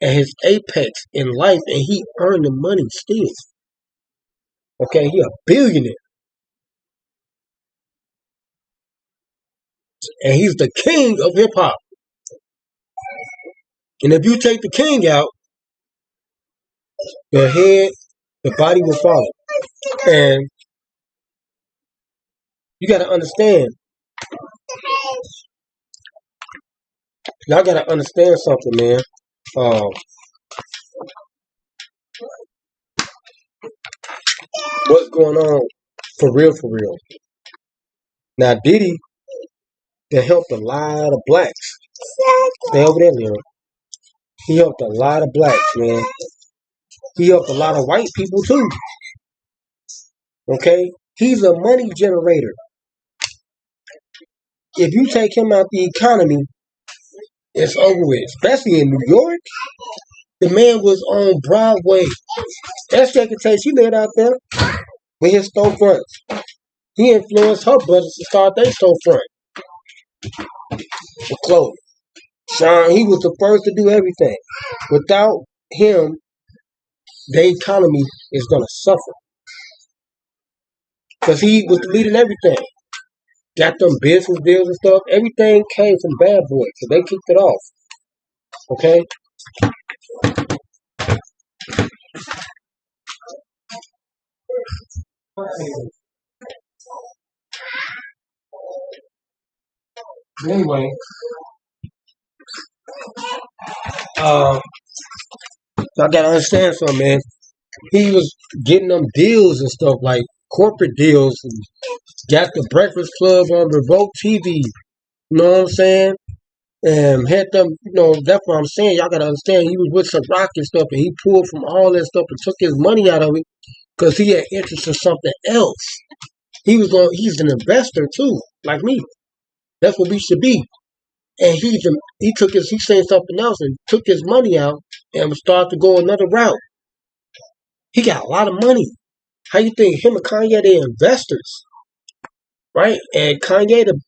at his apex in life, and he earned the money still. Okay? He a billionaire. And he's the king of hip-hop. And if you take the king out, the body will follow. And you got to understand. Y'all got to understand something, man. What's going on for real, for real. Now, Diddy, that helped a lot of blacks. Stay over there, man. He helped a lot of blacks, man. He helped a lot of white people, too. Okay? He's a money generator. If you take him out the economy, it's over with. Especially in New York. The man was on Broadway. Lcdaone, she lived out there with his storefronts. He influenced her brothers to start their storefront with clothing. Sean, he was the first to do everything. Without him, the economy is going to suffer. Because he was leading everything. Got them business deals and stuff. Everything came from Bad Boy. So they kicked it off. Okay? Anyway, I gotta understand something, man. He was getting them deals and stuff, like corporate deals, and got the Breakfast Club on Revolt TV. You know what I'm saying? and had them, that's what I'm saying. Y'all gotta understand, he was with some rock and stuff, and he pulled from all that stuff and took his money out of it because he had interest in something else. He's an investor too, like me. That's what we should be. And he saying something else and took his money out and started to go another route. He got a lot of money. How you think him and Kanye, they investors, right? And Kanye, the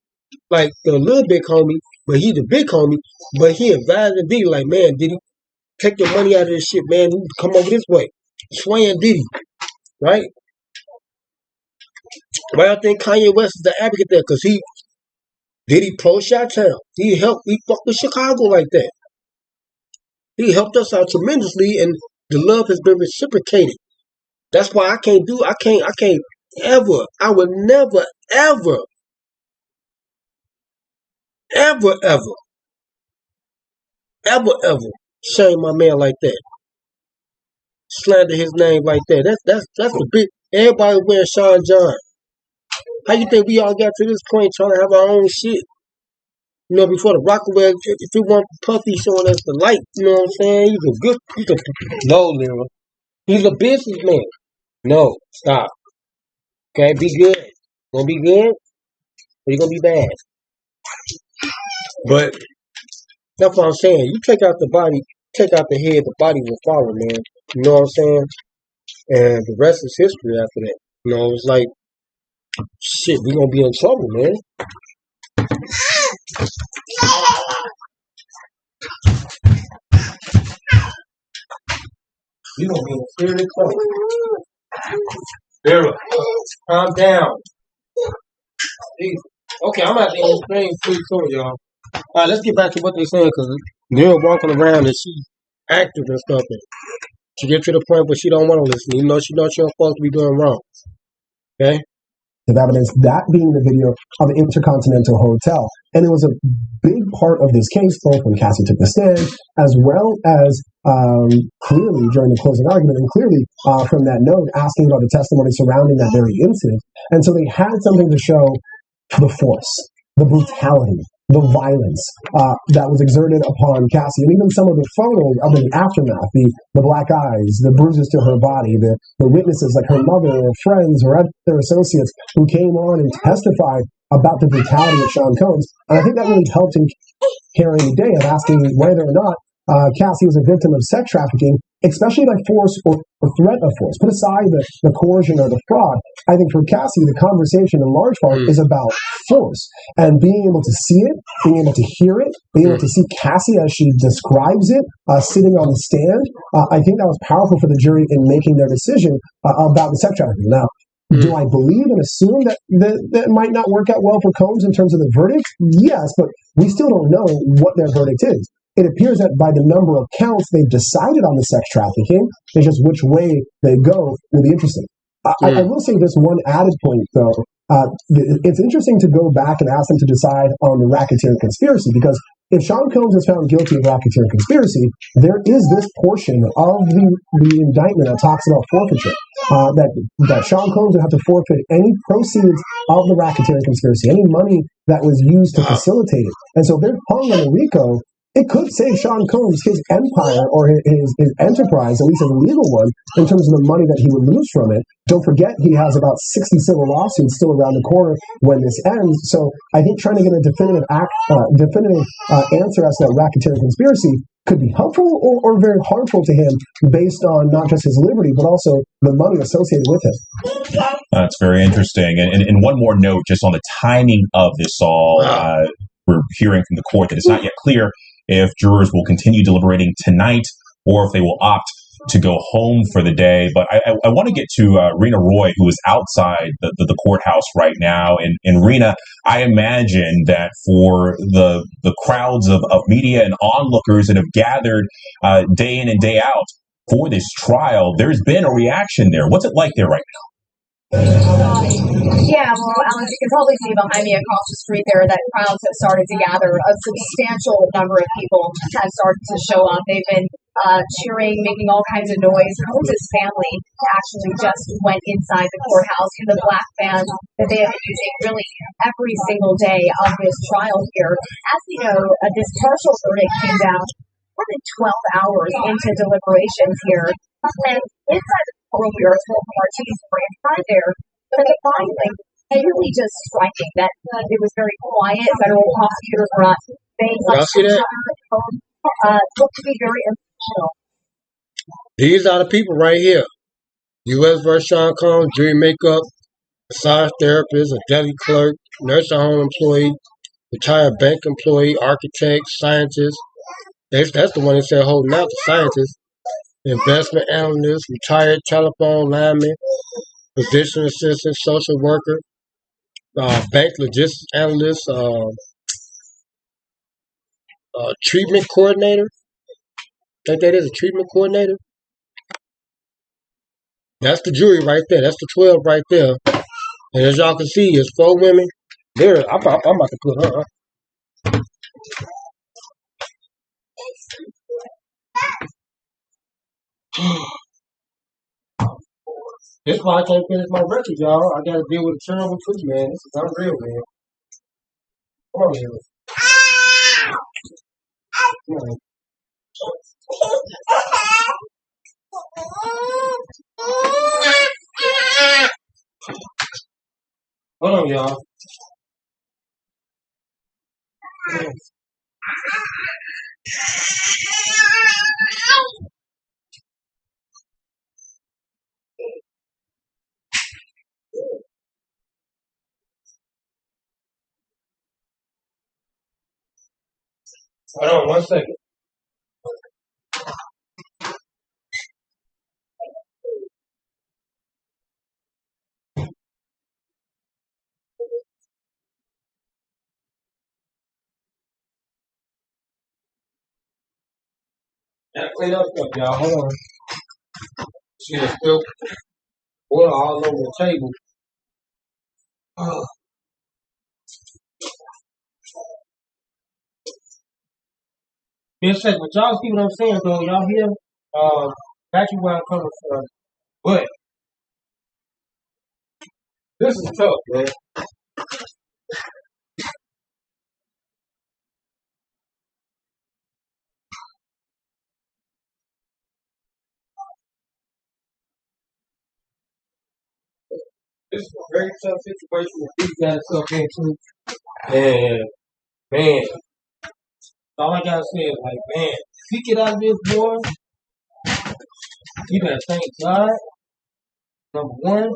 little big homie, but he the big homie, but he advised Diddy like, man, Diddy, take your money out of this shit, man. You come over this way. Swaying Diddy, right? Why I think Kanye West is the advocate there? Because Diddy pro Chi-Town. He fucked with Chicago like that. He helped us out tremendously, and the love has been reciprocated. That's why I can't ever, I would never, ever, ever, ever, ever, ever shame my man like that. Slander his name like that. That's the big. Everybody wearing Sean John. How you think we all got to this point trying to have our own shit? Before the Rockaway, if it weren't Puffy showing us the light, you know what I'm saying? No, Lyra. He's a businessman. No, stop. Okay, be good. Gonna be good, or you gonna be bad. But that's what I'm saying. You take out the body, take out the head, the body will follow, man. You know what I'm saying? And the rest is history after that. It's like, shit, we gonna be in trouble, man. We gonna be in serious trouble. Vera, calm down. Okay, I'm at the end of the thing pretty soon, y'all. Alright, let's get back to what they're saying, because they're walking around and she's active and stuff. And she get to the point where she don't want to listen. Even though she knows she's supposed to be doing wrong. Okay? Of evidence, that being the video of the Intercontinental Hotel. And it was a big part of this case, both when Cassie took the stand, as well as clearly during the closing argument, and clearly from that note, asking about the testimony surrounding that very incident. And so they had something to show the force, the brutality, the violence that was exerted upon Cassie, and even some of the photos of the aftermath, the black eyes, the bruises to her body, the witnesses like her mother or friends or other associates who came on and testified about the brutality of Sean Combs. And I think that really helped in carrying the day of asking whether or not Cassie was a victim of sex trafficking, especially by force or threat of force. Put aside the coercion or the fraud. I think for Cassie, the conversation in large part is about force and being able to see it, being able to hear it, being able to see Cassie as she describes it, sitting on the stand. I think that was powerful for the jury in making their decision about the sex trafficking. Now, do I believe and assume that might not work out well for Combs in terms of the verdict? Yes, but we still don't know what their verdict is. It appears that by the number of counts they've decided on the sex trafficking, it's just which way they go will be interesting. I will say this one added point, though. It's interesting to go back and ask them to decide on the racketeering conspiracy, because if Sean Combs is found guilty of racketeering conspiracy, there is this portion of the indictment that talks about forfeiture, that Sean Combs would have to forfeit any proceeds of the racketeering conspiracy, any money that was used to facilitate it. And so if they're hung on the RICO, it could save Sean Combs his empire or his enterprise, at least a legal one, in terms of the money that he would lose from it. Don't forget, he has about 60 civil lawsuits still around the corner when this ends. So I think trying to get a definitive answer as to that racketeering conspiracy could be helpful or very harmful to him based on not just his liberty, but also the money associated with it. That's very interesting. And one more note just on the timing of this all. We're hearing from the court that it's not yet clear if jurors will continue deliberating tonight or if they will opt to go home for the day. But I want to get to Rena Roy, who is outside the courthouse right now. And Rena, I imagine that for the crowds of media and onlookers that have gathered day in and day out for this trial, there's been a reaction there. What's it like there right now? Yeah, well, Alex, you can probably see behind me across the street there that crowds have started to gather. A substantial number of people have started to show up. They've been cheering, making all kinds of noise. Holmes' family actually just went inside the courthouse in the black van that they have been using really every single day of this trial here. As we know, this partial verdict came down more than 12 hours into deliberations here. And inside the courtroom, we were told from our teams who were inside there that the finding really just striking, that it was very quiet. Federal prosecutors were not saying much to each other. Looked to be very emotional. These are the people right here. U.S. vs. Sean Combs, jury makeup, massage therapist, a deli clerk, nursing home employee, retired bank employee, architect, scientist. That's the one that said holding out, the scientist. Investment analyst, retired telephone lineman, physician assistant, social worker, bank logistics analyst, treatment coordinator. Think that is a treatment coordinator? That's the jury right there. That's the 12 right there. And as y'all can see, it's 4 women. There, I'm about to put her up. This is why I can't finish my record, y'all. I gotta deal with a terrible truth, man. This is unreal, man. Come on here. Come on. Hold on, y'all. Hold on 1 second. Gotta clean up stuff, y'all. Hold on. See, there's still water all over the table. Be a second, but y'all see what I'm saying, though. Y'all hear? Actually, where I'm coming from. But this is tough, man. This is a very tough situation that these guys up into. And, man, all I gotta say is, like, man, if he get out of this war, you better thank God. Number one,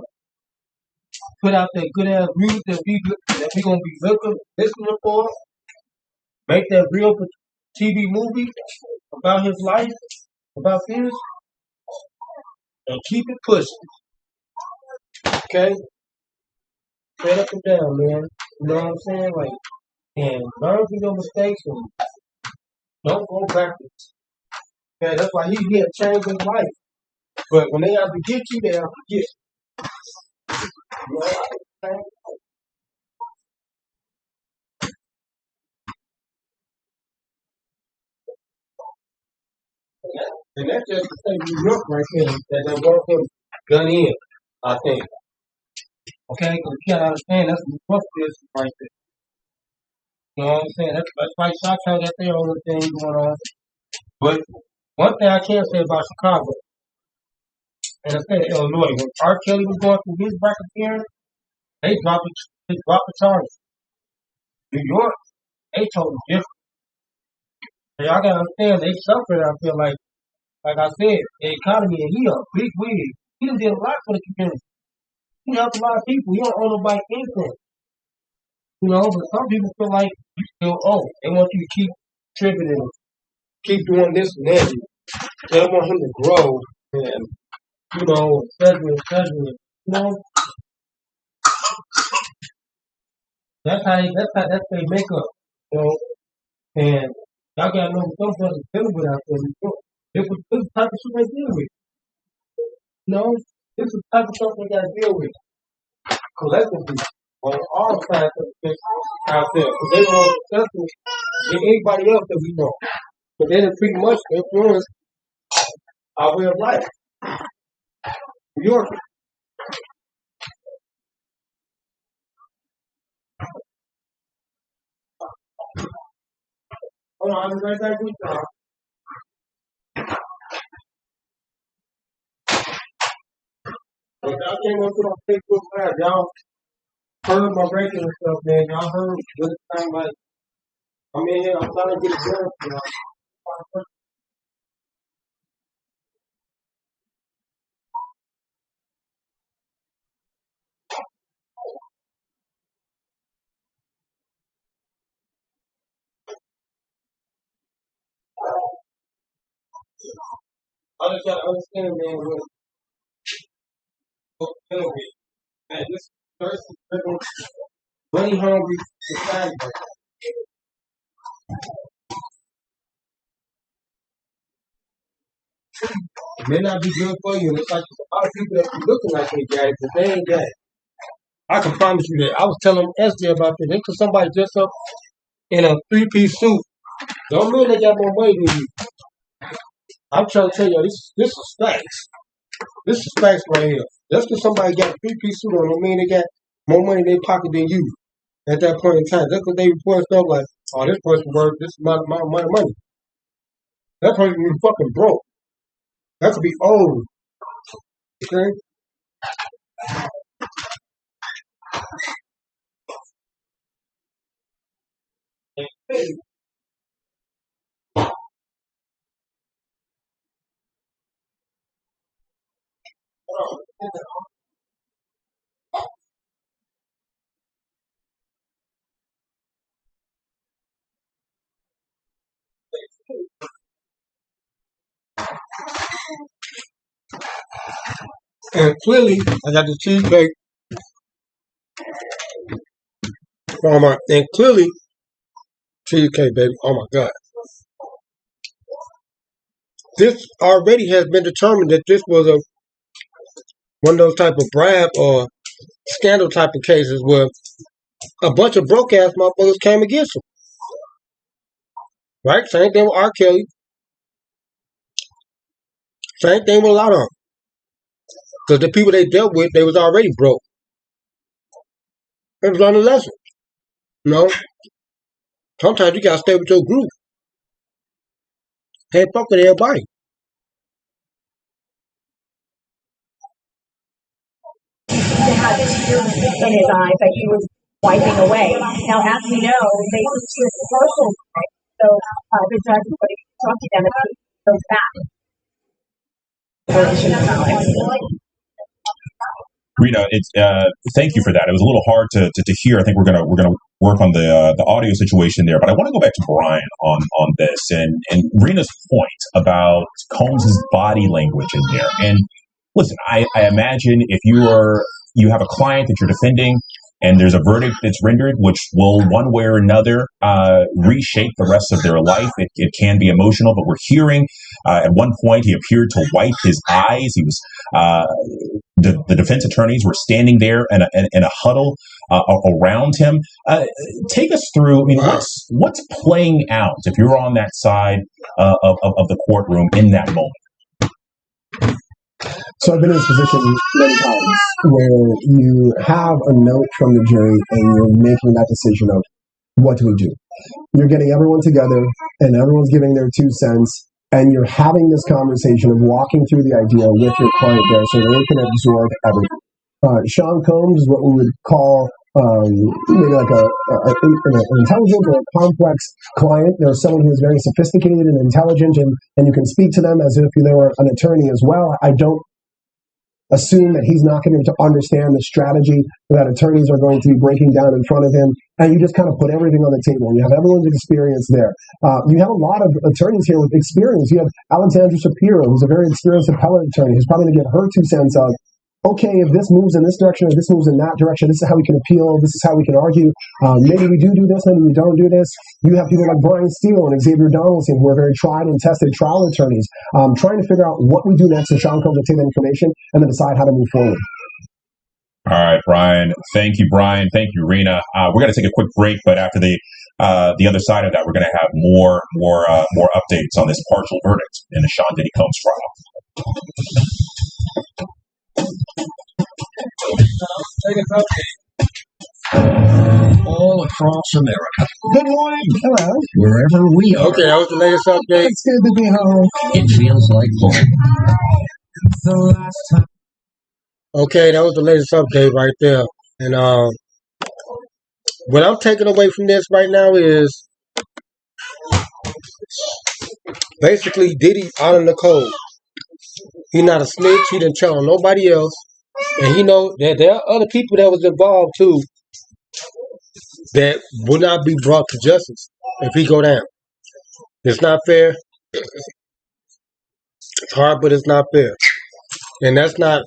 put out that good ass music that we gonna be listening for. Make that real TV movie about his life, about this, and keep it pushing. Okay? Straight up and down, man. You know what I'm saying? Like, and learn from your mistakes and don't go backwards. Okay, that's why he had changed his life. But when they have to get you, they have to get you. You know, okay? And that's just the same New York right there that they want him gun in, I think. Okay, because you gotta understand that's New York business right there. You know what I'm saying? That's why Chicago got their own thing going on. But one thing I can say about Chicago, and I said Illinois, when R. Kelly was going through his racketeering, they dropped the charges. New York, they told them different. And y'all gotta understand, they suffered, I feel like I said, the economy, and he a big wig. He done did a lot for the community. He helped a lot of people. He don't owe nobody anything. You know, but some people feel like you still owe. They want you to keep tripping and keep doing this and that. They don't want him to grow and, you know, et cetera, you know. That's they make up, you know. And y'all gotta know some brothers dealing with out there. This is the type of shit they deal with. You know, this is the type of stuff they gotta deal with collectively on all sides of the things out there. Because they don't successful than anybody else that we know. But they done pretty much influenced our way of life. New York. Hold on, I'll be right back with y'all. But y'all came up on Facebook Live. Y'all heard my ranking and stuff, man. Y'all heard what it sound like. I mean, yeah, I'm trying to get it done. You know. I just gotta understand, man, what penalty. Man, this thirsty, driven, money hungry society. It may not be good for you. And it's like a lot of people that be looking like they got it, but they ain't got it. I can promise you that. I was telling SJ about this. Just because somebody dressed up in a three-piece suit, don't mean they got more money than you. I'm trying to tell you, this is facts. This is facts right here. Just because somebody got a three-piece suit on, don't mean they got more money in their pocket than you at that point in time. Just because they report stuff like, oh, this person worth this amount of money. That person can be fucking broke. That could be old. Okay? And clearly, I got the cheesecake. Oh my! And clearly, cheesecake, baby. Oh my God! This already has been determined that this was one of those type of bribe or scandal type of cases where a bunch of broke ass motherfuckers came against him. Right? Same thing with R. Kelly. Same thing with a lot of them. Because the people they dealt with, they was already broke. It was on a lesson. You know? Sometimes you gotta stay with your group. Can't fuck with everybody. He had tears in his eyes that he was wiping away. Now, as we know, they reached this partial verdict, so the judge is going to talk to them about goes back. Rita, it's thank you for that. It was a little hard to hear. I think we're gonna work on the audio situation there, but I want to go back to Brian on this and Rita's point about Combs's body language in there. And listen, I imagine if you have a client that you're defending and there's a verdict that's rendered, which will one way or another reshape the rest of their life. It can be emotional, but we're hearing at one point he appeared to wipe his eyes. He was the defense attorneys were standing there in a huddle around him. Take us through. I mean, what's playing out if you're on that side of the courtroom in that moment? So I've been in this position many times where you have a note from the jury and you're making that decision of what do we do? You're getting everyone together and everyone's giving their 2 cents and you're having this conversation of walking through the idea with your client there so they can absorb everything. Sean Combs is what we would call maybe like an intelligent or a complex client. There's someone who is very sophisticated and intelligent, and you can speak to them as if they were an attorney as well. I don't assume that he's not going to understand the strategy that attorneys are going to be breaking down in front of him, and you just kind of put everything on the table. You have everyone's experience there. You have a lot of attorneys here with experience. You have Alexandra Shapiro, who's a very experienced appellate attorney, who's probably going to get her 2 cents of, okay, if this moves in this direction, if this moves in that direction, this is how we can appeal, this is how we can argue. Maybe we do this, maybe we don't do this. You have people like Brian Steele and Xavier Donaldson, who are very tried and tested trial attorneys, trying to figure out what we do next, and Sean Combs will take that information and then decide how to move forward. All right, Brian. Thank you, Brian. Thank you, Rena. We're going to take a quick break, but after the other side of that, we're going to have more updates on this partial verdict in the Sean Diddy Combs trial. All across America, Good morning. Hello. wherever we are, Okay, that was the latest update. It's good to be home. it feels like home. The last time Okay, that was the latest update right there. And what I'm taking away from this right now is basically Diddy out in the cold. He not a snitch. He didn't tell on nobody else, and he know that there are other people that was involved too that will not be brought to justice if he go down. It's not fair. It's hard, but it's not fair, and that's not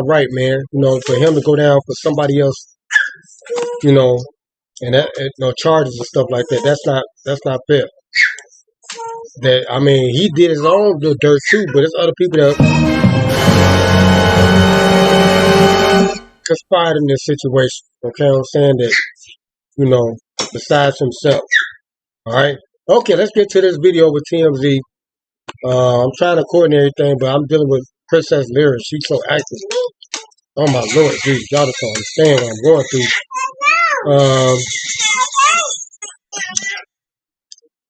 right, man. You know, for him to go down for somebody else, you know, and that no charges and stuff like that. That's not fair. That I mean, he did his own little dirt too, but there's other people that conspired in this situation. Okay, I'm saying that, you know, besides himself. All right. Okay, let's get to this video with TMZ. I'm trying to coordinate everything, but I'm dealing with Princess Lyra. She's so active. Oh my Lord, Jesus, y'all just don't understand what I'm going through.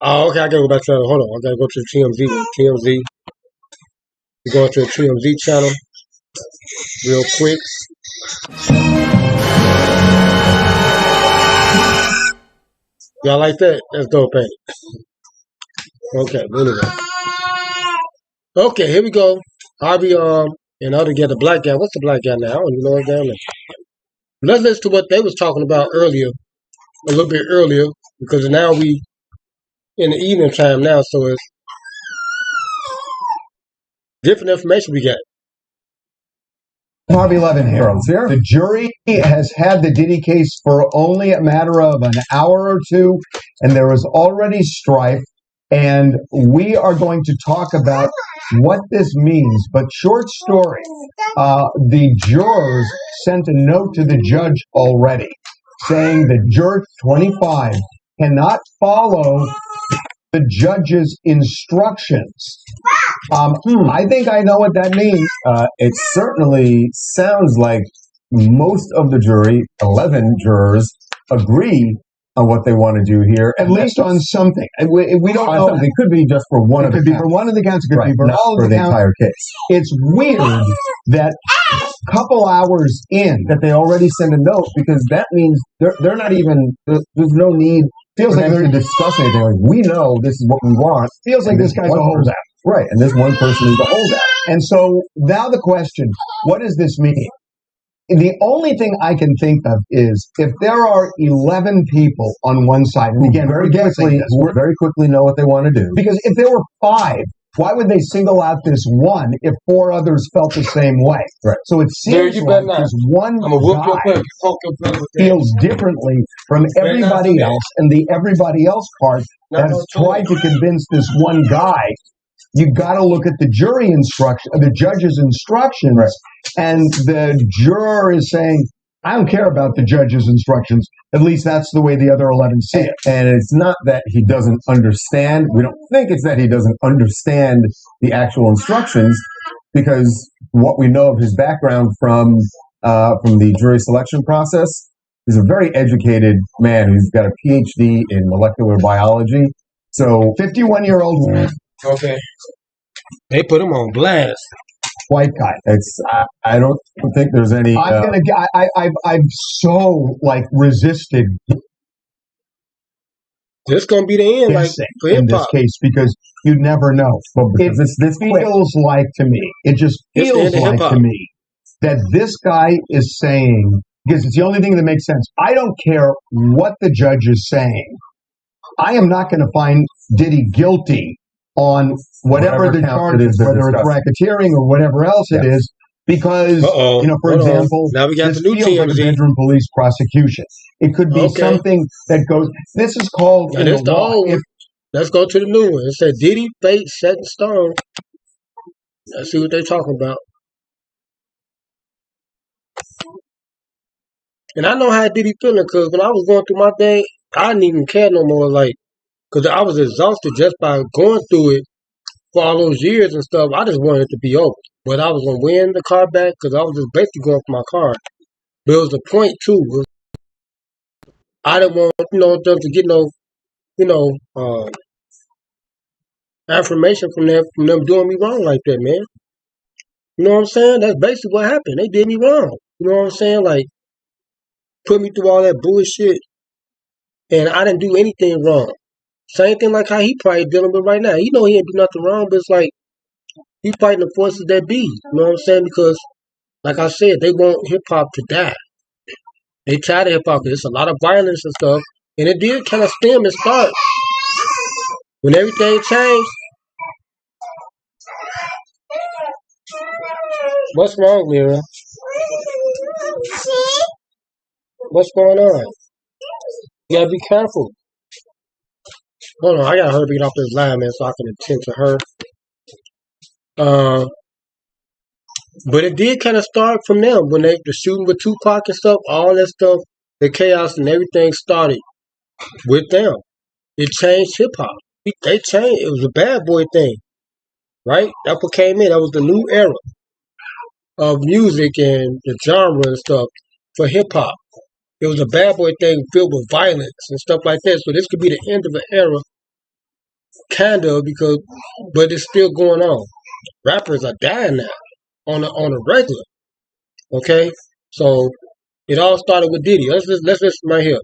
Oh, okay, I gotta go back to that. Hold on, I gotta go to the TMZ. TMZ. We're going to the TMZ channel real quick. Y'all like that? That's dope, ain't it? Okay, anyway. Okay, here we go. Harvey, and other guy, the black guy. What's the black guy now? I don't even know what guy is. Let's listen to what they was talking about earlier, a little bit earlier, because now we in the evening time now, so it's different information we got. Harvey Levin here. The jury has had the Diddy case for only a matter of an hour or two, and there is already strife. And we are going to talk about what this means. But short story, the jurors sent a note to the judge already saying that juror 25 cannot follow the judge's instructions. I think I know what that means. It certainly sounds like most of the jury, 11 jurors, agree on what they want to do here. At least on something. We don't know. Something. It could be just for one of the counts. It could be for one of the counts. It could be for not all for of the the counts. entire case. It's weird that a couple hours in That they already send a note, because that means they're not even, there's no need feels for like them to discuss anything. Like, we know this is what we want. feels like And this guy's a one holdout. Right, and this one person is the holdout. And so now the question, what does this mean? The only thing I can think of is if there are 11 people on one side, and again, very quickly know what they want to do. because if there were 5, why would they single out this one if 4 others felt the same way? Right. So it There seems you like better not. this one I'm gonna whoop your guy butt. You poke your butt with that. feels differently from better not everybody do that. else, and the everybody else part Not has no tried to convince this one guy. You got to look at the jury instruction, the judge's instructions, Right. and the juror is saying, "I don't care about the judge's instructions." At least that's the way the other 11 see it. And it's not that he doesn't understand. We don't think it's that he doesn't understand the actual instructions, because what we know of his background from the jury selection process, he's a very educated man who's got a PhD in molecular biology. So 51-year-old man, Okay. They put him on blast. white guy. it's I don't think there's any. I've so resisted This gonna be the end, like guessing for in hip this hop. case because you never know. Well, It because this feels like to me, it just It's the feels end of like hip-hop. to me that this guy is saying, because it's the only thing that makes sense. I don't care what the judge is saying. I am not going to find Diddy guilty on whatever the count charge it is, is they're whether it's discussing. racketeering or whatever else it is, because, Uh-oh. for Hold on. example, Now we got this the new feels like a TMZ. bedroom police prosecution. It could be Okay. something that goes, this is called Now in this the the law. old one. Let's go to the new one. It said Diddy fate set in stone. Let's see what they talking about. And I know how Diddy feeling, because when I was going through my thing, I didn't even care no more, because I was exhausted just by going through it for all those years and stuff. I just wanted it to be over. But I was going to win the car back, because I was just basically going for my car. But it was a point too. I didn't want them to get no affirmation from them doing me wrong like that, man. You know what I'm saying? That's basically what happened. They did me wrong. You know what I'm saying? Like put me through all that bullshit, and I didn't do anything wrong. Same thing like how he probably dealing with right now. He know he ain't do nothing wrong, but it's like he fighting the forces that be. You know what I'm saying? Because like I said, they want hip hop to die. They tired of hip hop because it's a lot of violence and stuff. And it did kind of stem and start when everything changed. What's wrong, Mira? What's going on? You gotta be careful. Hold on, I gotta hurry to get off this line, man, so I can attend to her. But it did kind of start from them when the shooting with Tupac and stuff, all that stuff, the chaos and everything started with them. It changed hip hop. They changed. It was a bad boy thing, right? That's what came in. That was the new era of music and the genre and stuff for hip hop. It was a bad boy thing filled with violence and stuff like that. So this could be the end of an era, kind of, but it's still going on. Rappers are dying now on a regular. Okay, so it all started with Diddy. Let's listen right here.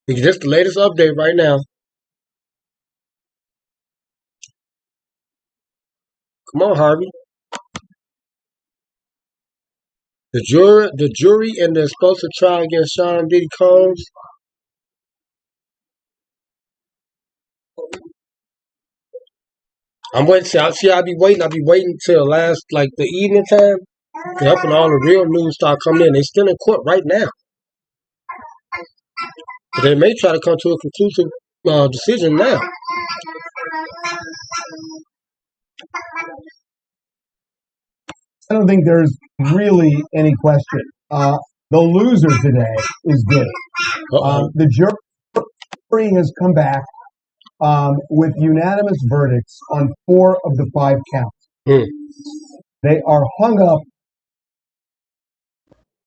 Because this is the latest update right now. Come on, Harvey. The jury and the explosive trial against Sean Diddy Combs. I'm waiting. I'll be waiting. I'll be waiting till last, like the evening time. That's when all the real news start coming in. They still in court right now. But they may try to come to a conclusive decision now. I don't think there's really any question. The loser today is Diddy. The jury has come back with unanimous verdicts on 4 of the 5 counts. They are hung up,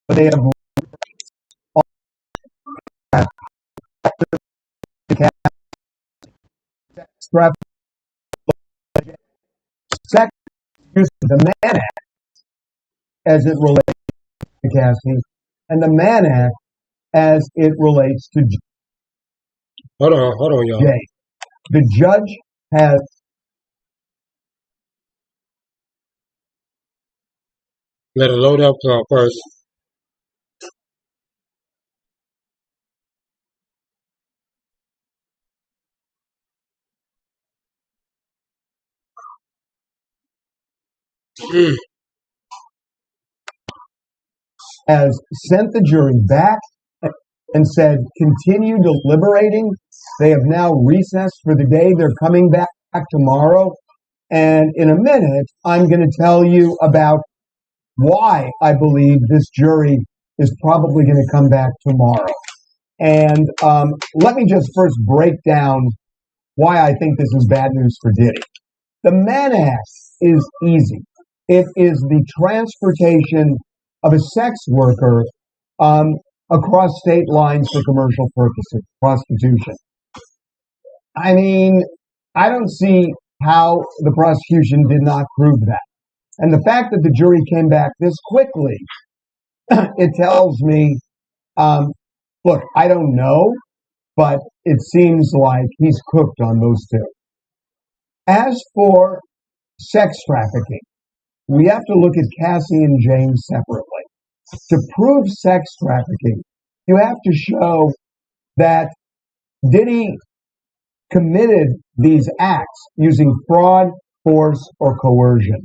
but they have the Mann Act as it relates to Cassie, and the Mann Act as it relates to Hold on, y'all. Jay. The judge has let it load up first. has sent the jury back and said, continue deliberating. They have now recessed for the day. They're coming back tomorrow. And in a minute, I'm going to tell you about why I believe this jury is probably going to come back tomorrow. And let me just first break down why I think this is bad news for Diddy. The Mann Act is easy. It is the transportation of a sex worker across state lines for commercial purposes, prostitution. I mean, I don't see how the prosecution did not prove that. And the fact that the jury came back this quickly, it tells me, look, I don't know, but it seems like he's cooked on those 2. As for sex trafficking, we have to look at Cassie and James separately. To prove sex trafficking, you have to show that Diddy committed these acts using fraud, force, or coercion.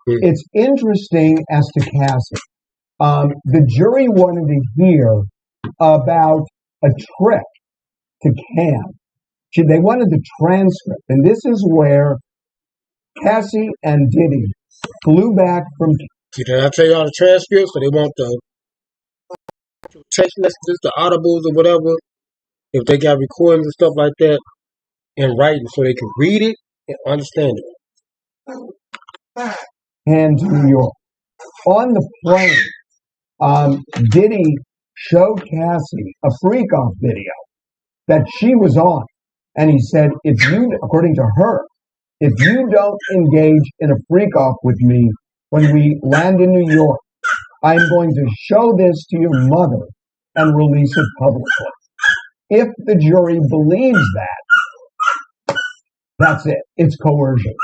It's interesting as to Cassie. The jury wanted to hear about a trip to camp. They wanted the transcript, and this is where Cassie and Diddy flew back from. Did I tell you all the transcripts? So they want the text messages, the audibles, or whatever. If they got recordings and stuff like that in writing, so they can read it and understand it. And to New York. On the plane, Diddy showed Cassie a freak-off video that she was on. And he said, according to her, if you don't engage in a freak-off with me when we land in New York, I'm going to show this to your mother and release it publicly. If the jury believes that, that's it. It's coercion.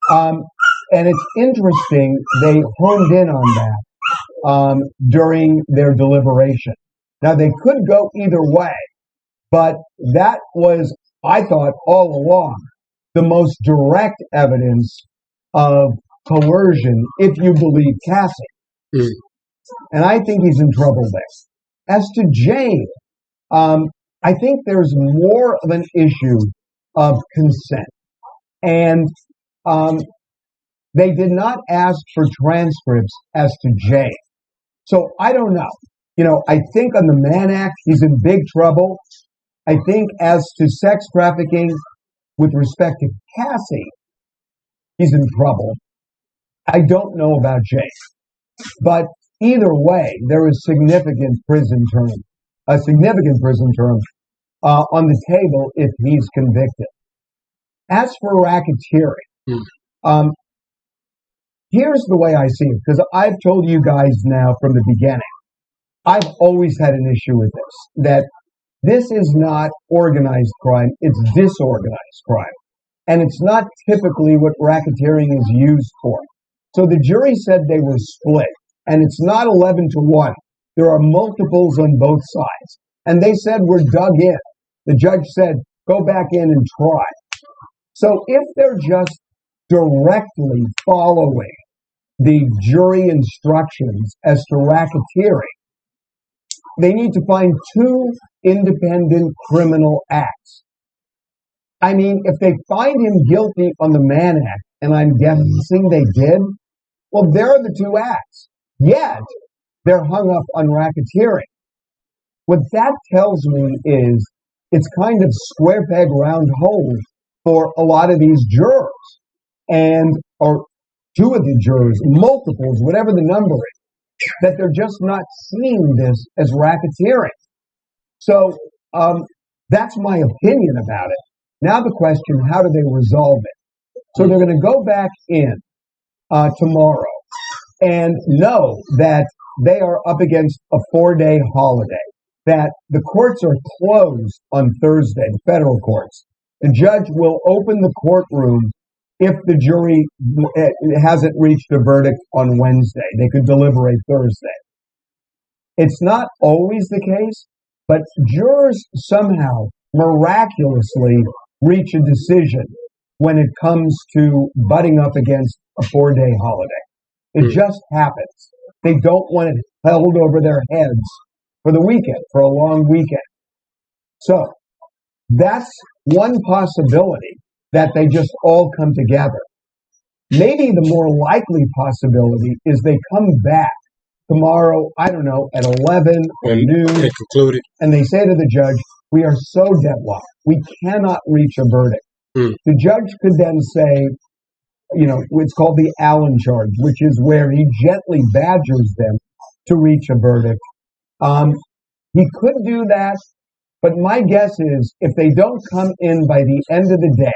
And it's interesting, they honed in on that during their deliberation. Now, they could go either way, but that was, I thought, all along, the most direct evidence of coercion, if you believe Cassie. And I think he's in trouble there. As to Jane, I think there's more of an issue of consent. And they did not ask for transcripts as to Jane. So I don't know. I think on the Mann Act, he's in big trouble. I think as to sex trafficking, with respect to Cassie, he's in trouble. I don't know about Jane. But either way, there is a significant prison term on the table if he's convicted. As for racketeering, here's the way I see it, because I've told you guys now from the beginning, I've always had an issue with this, that this is not organized crime, it's disorganized crime. And it's not typically what racketeering is used for. So the jury said they were split, and it's not 11-1. There are multiples on both sides. And they said we're dug in. The judge said, go back in and try. So if they're just directly following the jury instructions as to racketeering, they need to find two independent criminal acts. I mean, if they find him guilty on the Mann Act, and I'm guessing they did, well, there are the two acts. Yet, they're hung up on racketeering. What that tells me is it's kind of square peg, round hole for a lot of these jurors, or two of the jurors, multiples, whatever the number is, that they're just not seeing this as racketeering. So that's my opinion about it. Now the question, how do they resolve it? So they're going to go back in tomorrow and know that they are up against a 4-day holiday, that the courts are closed on Thursday, the federal courts. The judge will open the courtroom if the jury hasn't reached a verdict on Wednesday. They could deliberate Thursday. It's not always the case, but jurors somehow miraculously reach a decision when it comes to butting up against a 4-day holiday. It just happens. They don't want it held over their heads for the weekend, for a long weekend. So that's one possibility, that they just all come together. Maybe the more likely possibility is they come back tomorrow, I don't know, at 11 or noon, and they say to the judge, we are so deadlocked, we cannot reach a verdict. The judge could then say, it's called the Allen charge, which is where he gently badgers them to reach a verdict. He could do that, but my guess is if they don't come in by the end of the day,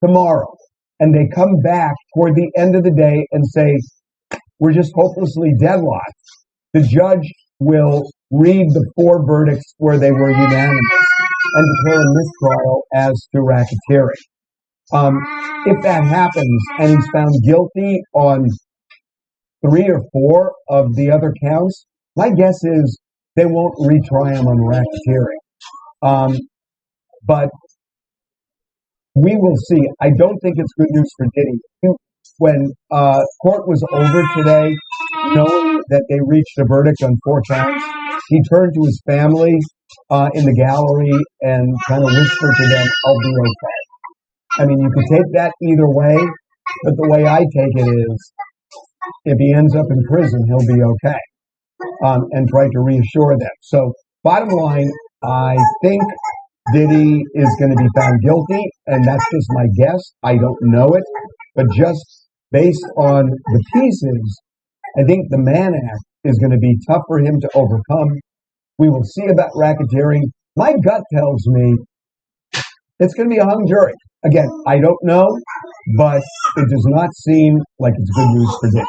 tomorrow, and they come back toward the end of the day and say, we're just hopelessly deadlocked, the judge will read the 4 verdicts where they were unanimous and declare a mistrial as to racketeering. If that happens and he's found guilty on 3 or 4 of the other counts, my guess is they won't retry him on racketeering. But we will see. I don't think it's good news for Diddy. When court was over today, knowing that they reached a verdict on 4 counts, he turned to his family in the gallery and kind of whispered to them, I'll be okay. I mean, you could take that either way, but the way I take it is, if he ends up in prison, he'll be okay, and try to reassure them. So, bottom line, I think Diddy is going to be found guilty, and that's just my guess. I don't know it, but just based on the pieces I think the Mann Act is going to be tough for him to overcome. We will see about racketeering. My gut tells me it's going to be a hung jury. Again, I don't know, but it does not seem like it's good news for Dick.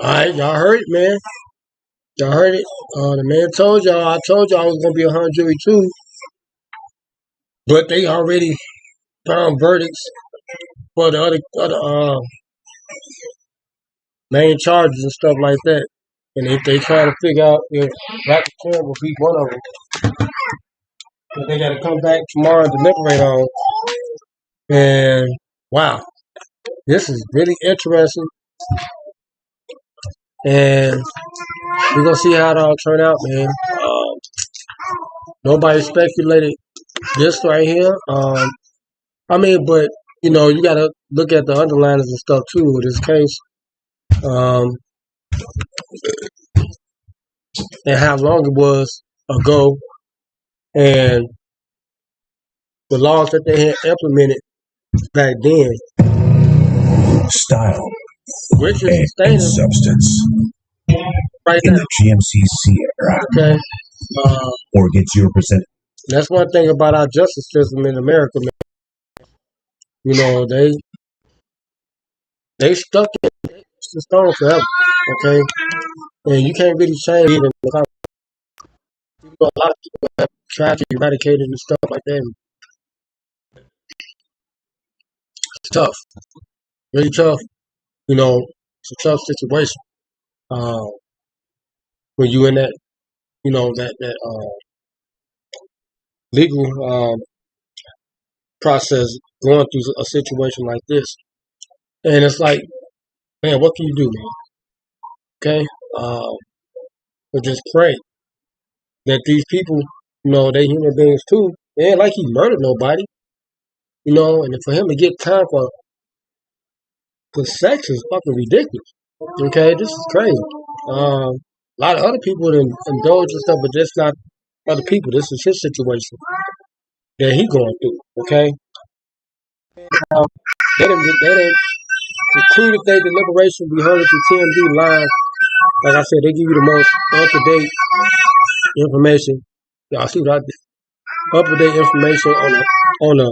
All right, y'all heard it, man. Y'all heard it. The man told y'all. I told y'all it was gonna be a hung jury too, but they already found verdicts for the other main charges and stuff like that. And if they try to figure out if racketeering will be one of them, but they got to come back tomorrow and deliberate on. And wow, this is really interesting. And we're gonna see how it all turn out, man. Nobody speculated this right here. I mean, but you know, you gotta look at the underliners and stuff too with this case. And how long it was ago, and the laws that they had implemented back then. Style Which is and sustainable substance right in now. the GMCC era. Okay. Or get 0%. That's one thing about our justice system in America, man. You know, they stuck in the stone forever. Okay. And you can't really change even because a lot of people have tried to eradicate it and stuff like that. It's tough. Really tough. You know, it's a tough situation. When you in that, you know, that legal process going through a situation like this. And it's like, man, what can you do, man? Okay? But just pray that these people, you know, they human beings too. It ain't like he murdered nobody. You know, and for him to get time for sex is fucking ridiculous. Okay? This is crazy. A lot of other people indulge and stuff, but that's not other people. This is his situation that he going through. Okay? They didn't concluded their deliberation. We heard it through TMZ live. Like I said, they give you the most up-to-date information. Y'all see what I did? Up-to-date information on a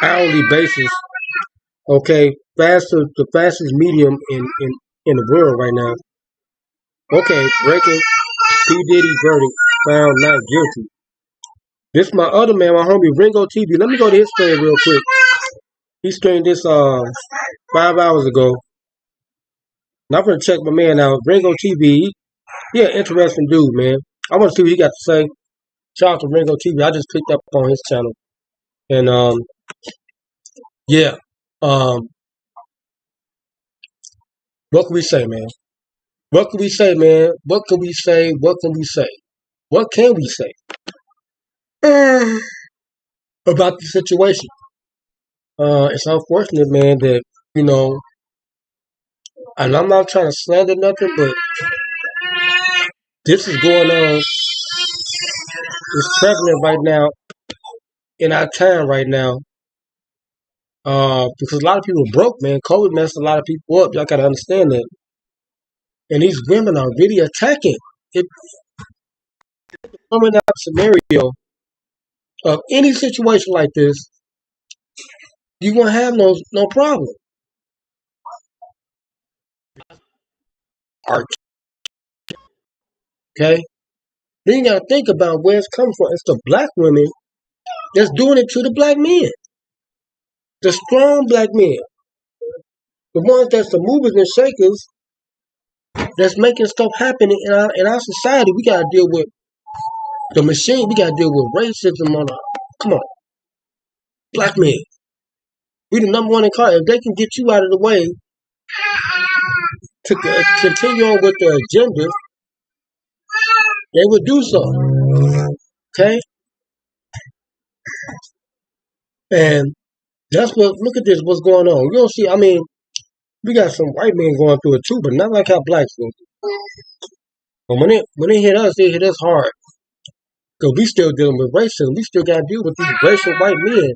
hourly basis. Okay, the fastest medium in the world right now. Okay, breaking P. Diddy verdict found not guilty. This is my other man, my homie Ringo TV. Let me go to his stream real quick. He streamed this 5 hours ago. Now I'm gonna check my man out, Ringo TV. Yeah, interesting dude, man. I want to see what he got to say. Shout out to Ringo TV. I just picked up on his channel, and yeah. What can we say, man? What can we say, man? What can we say? What can we say? What can we say about the situation? It's unfortunate, man, that you know, and I'm not trying to slander nothing, but this is going on. It's prevalent right now in our time right now. Because a lot of people are broke, man. COVID messed a lot of people up. Y'all gotta understand that. And these women are really attacking. It coming out scenario of any situation like this, you won't have no problem. Art. Okay? Then you gotta think about where it's coming from. It's the black women that's doing it to the black men. The strong black men. The ones that's the movers and shakers that's making stuff happen in our society. We gotta deal with the machine. We gotta deal with racism on our come on. Black men. We the number one in car. If they can get you out of the way to continue on with the agenda, they would do so. Okay? And that's what, look at this, what's going on. You don't see, I mean, we got some white men going through it too, but not like how blacks go. But when they hit us, they hit us hard. Because we still dealing with racism. We still got to deal with these racial white men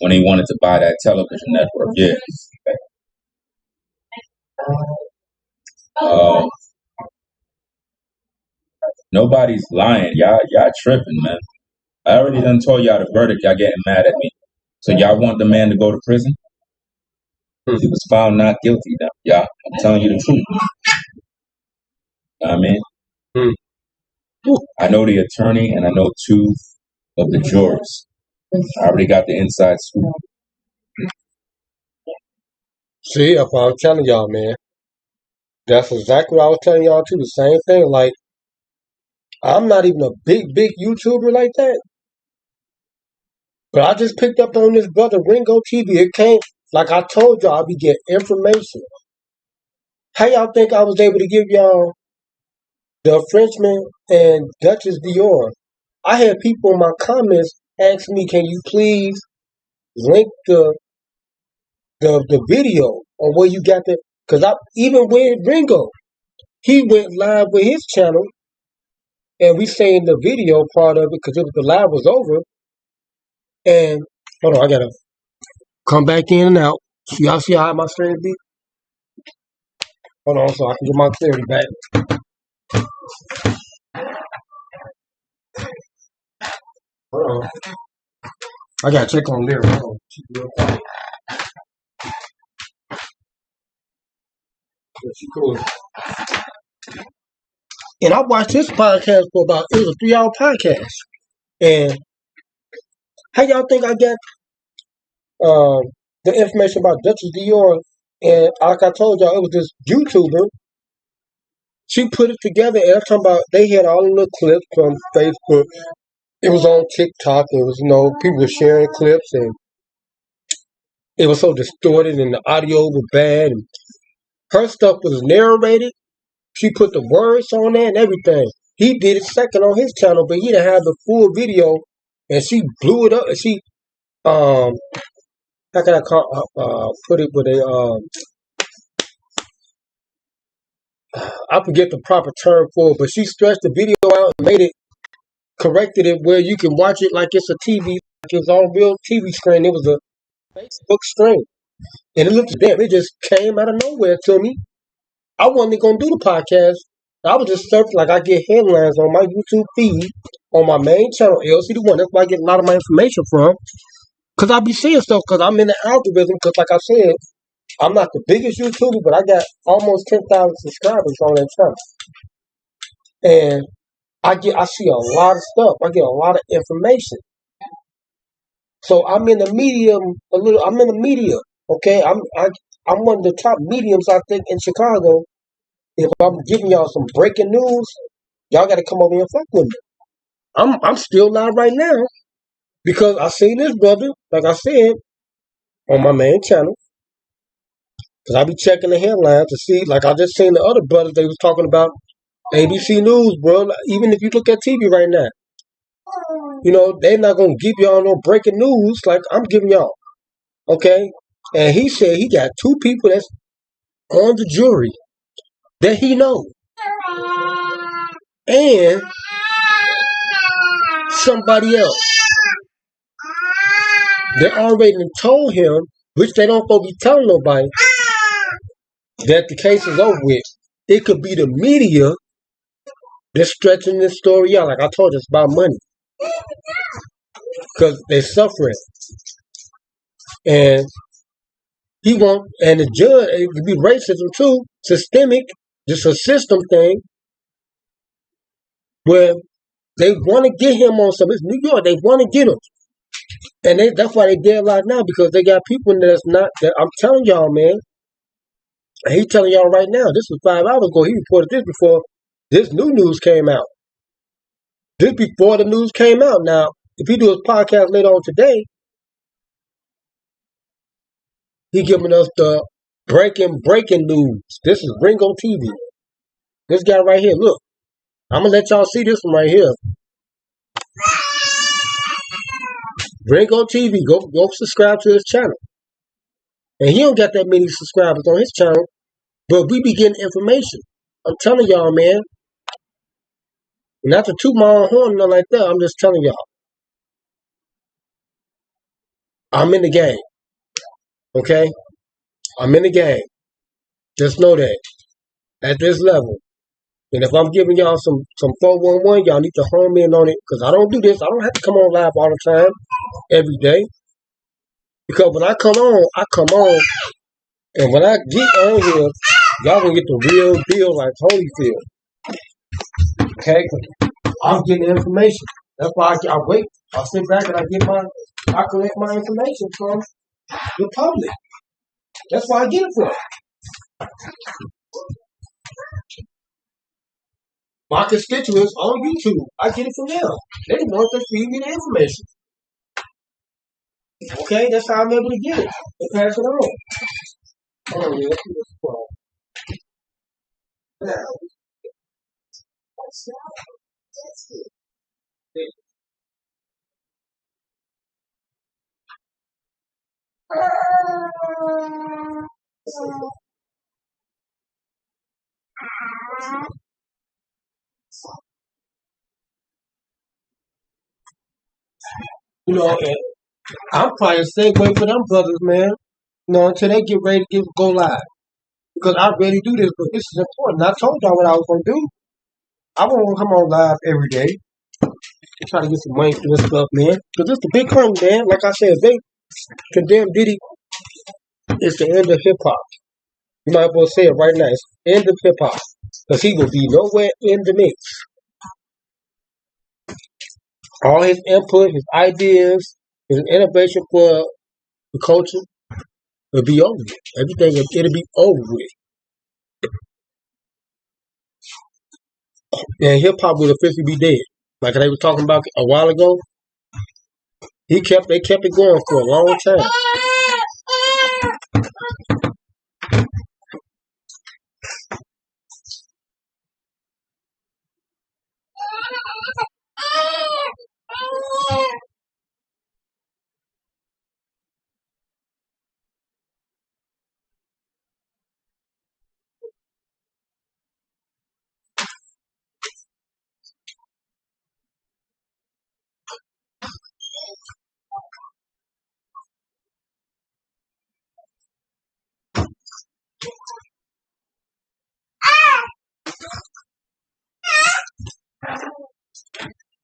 when he wanted to buy that television network. Yeah. Um, nobody's lying. Y'all tripping, man. I already done told y'all the verdict. Y'all getting mad at me. So y'all want the man to go to prison? He was found not guilty. Now, y'all, I'm telling you the truth. Know what I mean, I know the attorney and I know two of the jurors. I already got the inside scoop. See, that's what I'm telling y'all, man. That's exactly what I was telling y'all too. The same thing. Like, I'm not even a big YouTuber like that. But I just picked up on this brother Ringo TV. It came, like I told y'all, I be getting information. How y'all think I was able to give y'all the Frenchman and Duchess Dior? I had people in my comments ask me, can you please link the video on where you got the, because I even with Ringo, he went live with his channel and we seen the video part of it because the live was over. And hold on, I gotta come back in and out. Y'all see how my stream be? Hold on, so I can get my clarity back. Hold on. I gotta check on lyrics. Hold on. She cool. And I watched this podcast for about, it was a 3-hour podcast. And how y'all think I got the information about Duchess Dior? And like I told y'all, it was this YouTuber. She put it together, and I'm talking about they had all the little clips from Facebook. It was on TikTok. It was, people were sharing clips, and it was so distorted, and the audio was bad. And her stuff was narrated. She put the words on there and everything. He did it second on his channel, but he didn't have the full video, and she blew it up. And she, how can I put it with a, I forget the proper term for it, but she stretched the video out and made it, corrected it where you can watch it like it's a TV, like it was on a real TV screen. It was a Facebook stream. And it looked damn, it just came out of nowhere to me. I wasn't going to do the podcast. I was just searching, like I get headlines on my YouTube feed, on my main channel, LCD1. That's where I get a lot of my information from. Because I be seeing stuff, because I'm in the algorithm, because like I said, I'm not the biggest YouTuber, but I got almost 10,000 subscribers on that channel. And I see a lot of stuff. I get a lot of information. So I'm in the medium, I'm in the media, okay? I'm one of the top mediums, I think, in Chicago. If I'm giving y'all some breaking news, y'all got to come over here and fuck with me. I'm still live right now because I seen this brother, like I said, on my main channel. Because I be checking the headlines to see, like I just seen the other brothers, they was talking about ABC News, bro. Even if you look at TV right now, they're not going to give y'all no breaking news like I'm giving y'all. Okay? And he said he got 2 people that's on the jury that he knows. And somebody else. They already told him, which they don't supposed to be telling nobody, that the case is over with. It could be the media that's stretching this story out. Like I told you, it's about money. Because they're suffering. And and the judge, it could be racism too, systemic, just a system thing, where they want to get him on some. It's New York, they want to get him. And that's why they deadlocked now, because they got people that's not, that I'm telling y'all, man. And he's telling y'all right now, this was 5 hours ago. He reported this before this new news came out. This before the news came out. Now, if he do his podcast later on today, he giving us the breaking news. This is Ringo TV. This guy right here, look. I'm going to let y'all see this one right here. Ringo TV, go subscribe to his channel. And he don't got that many subscribers on his channel, but we be getting information. I'm telling y'all, man. Not to toot my own horn or nothing like that. I'm just telling y'all. I'm in the game. Okay? I'm in the game. Just know that. At this level. And if I'm giving y'all some 411, y'all need to home in on it. Because I don't do this. I don't have to come on live all the time, every day. Because when I come on. And when I get on here, y'all gonna get the real deal like Holyfield. Okay? I'm getting information. That's why I wait. I sit back and I collect my information from the public. That's why I get it from. My constituents on YouTube, I get it from them. They want to feed me the information. Okay, that's how I'm able to get it and pass it on. Hold on, let's see what's going on. Now, you know, and I'm probably the same way for them brothers, man. You know, until they get ready to go live. Because I really do this, but this is important. I told y'all what I was going to do. I won't come on live every day. Try to get some money for this stuff, man. Because it's the big crime, man. Like I said, if they condemn Diddy, it's the end of hip hop. You might as well say it right now. It's the end of hip hop. Because he will be nowhere in the mix. All his input, his ideas, his innovation for the culture will be over with. Everything, it'll be over with. And hip hop will officially be dead. Like they were talking about a while ago. They kept it going for a long time.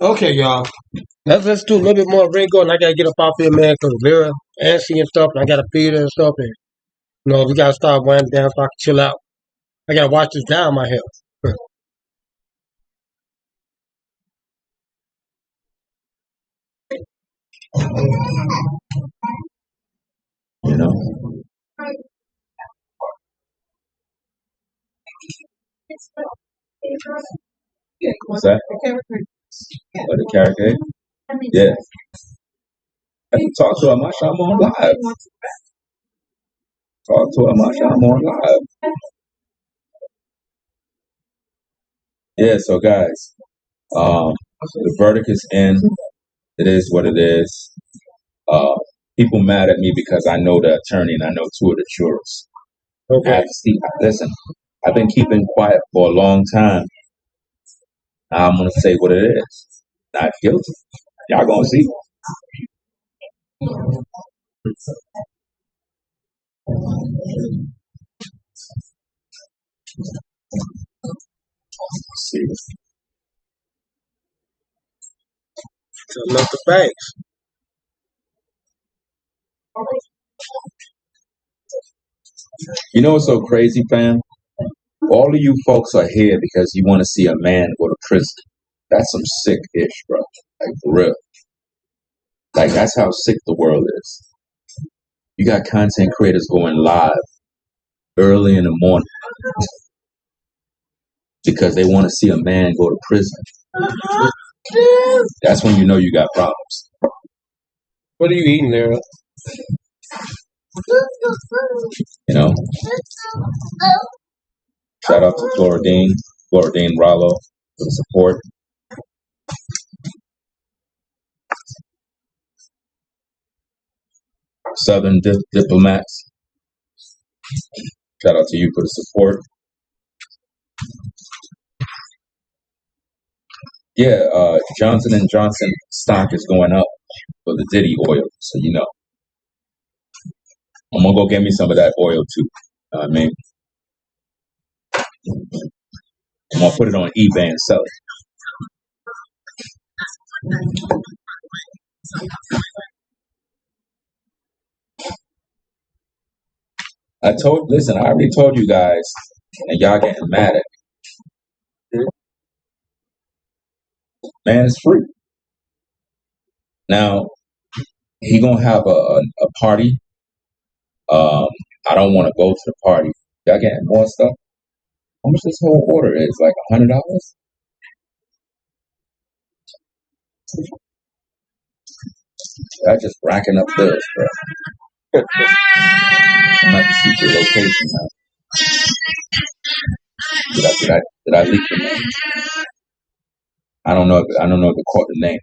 Okay, y'all. Let's do a little bit more Ringo, and I gotta get up off here, man, because Vera, Ansi and stuff, and I gotta feed her and stuff, and we gotta start winding down so I can chill out. I gotta watch this down my health. You know? What's that? What, the carrot cake? Yeah. I can talk to her. I'm on live. Talk to her. I'm on live. Yeah, so guys, the verdict is in. It is what it is. People mad at me because I know the attorney and I know two of the jurors. Okay. Listen, I've been keeping quiet for a long time. Now I'm gonna say what it is. Not guilty. Y'all gonna see. See. Tell us the facts. You know what's so crazy, fam? All of you folks are here because you want to see a man go to prison. That's some sick ish, bro. Like, for real. Like, that's how sick the world is. You got content creators going live early in the morning because they want to see a man go to prison. That's when you know you got problems. What are you eating there? You know? Shout out to Lcdaone Rollo for the support. Southern Diplomats. Shout out to you for the support. Yeah, Johnson & Johnson stock is going up for the Diddy oil, so you know. I'm gonna go get me some of that oil too. You know what I mean? I'm gonna put it on eBay and sell it. Listen, I already told you guys, and y'all getting mad at me. Man, it's free. Now, he gonna have a party. I don't want to go to the party. Y'all getting more stuff? How much this whole order is? Like $100? That's just racking up bills, bro. I'm at the secret location now. Did I leak the name? I don't know if it caught the name.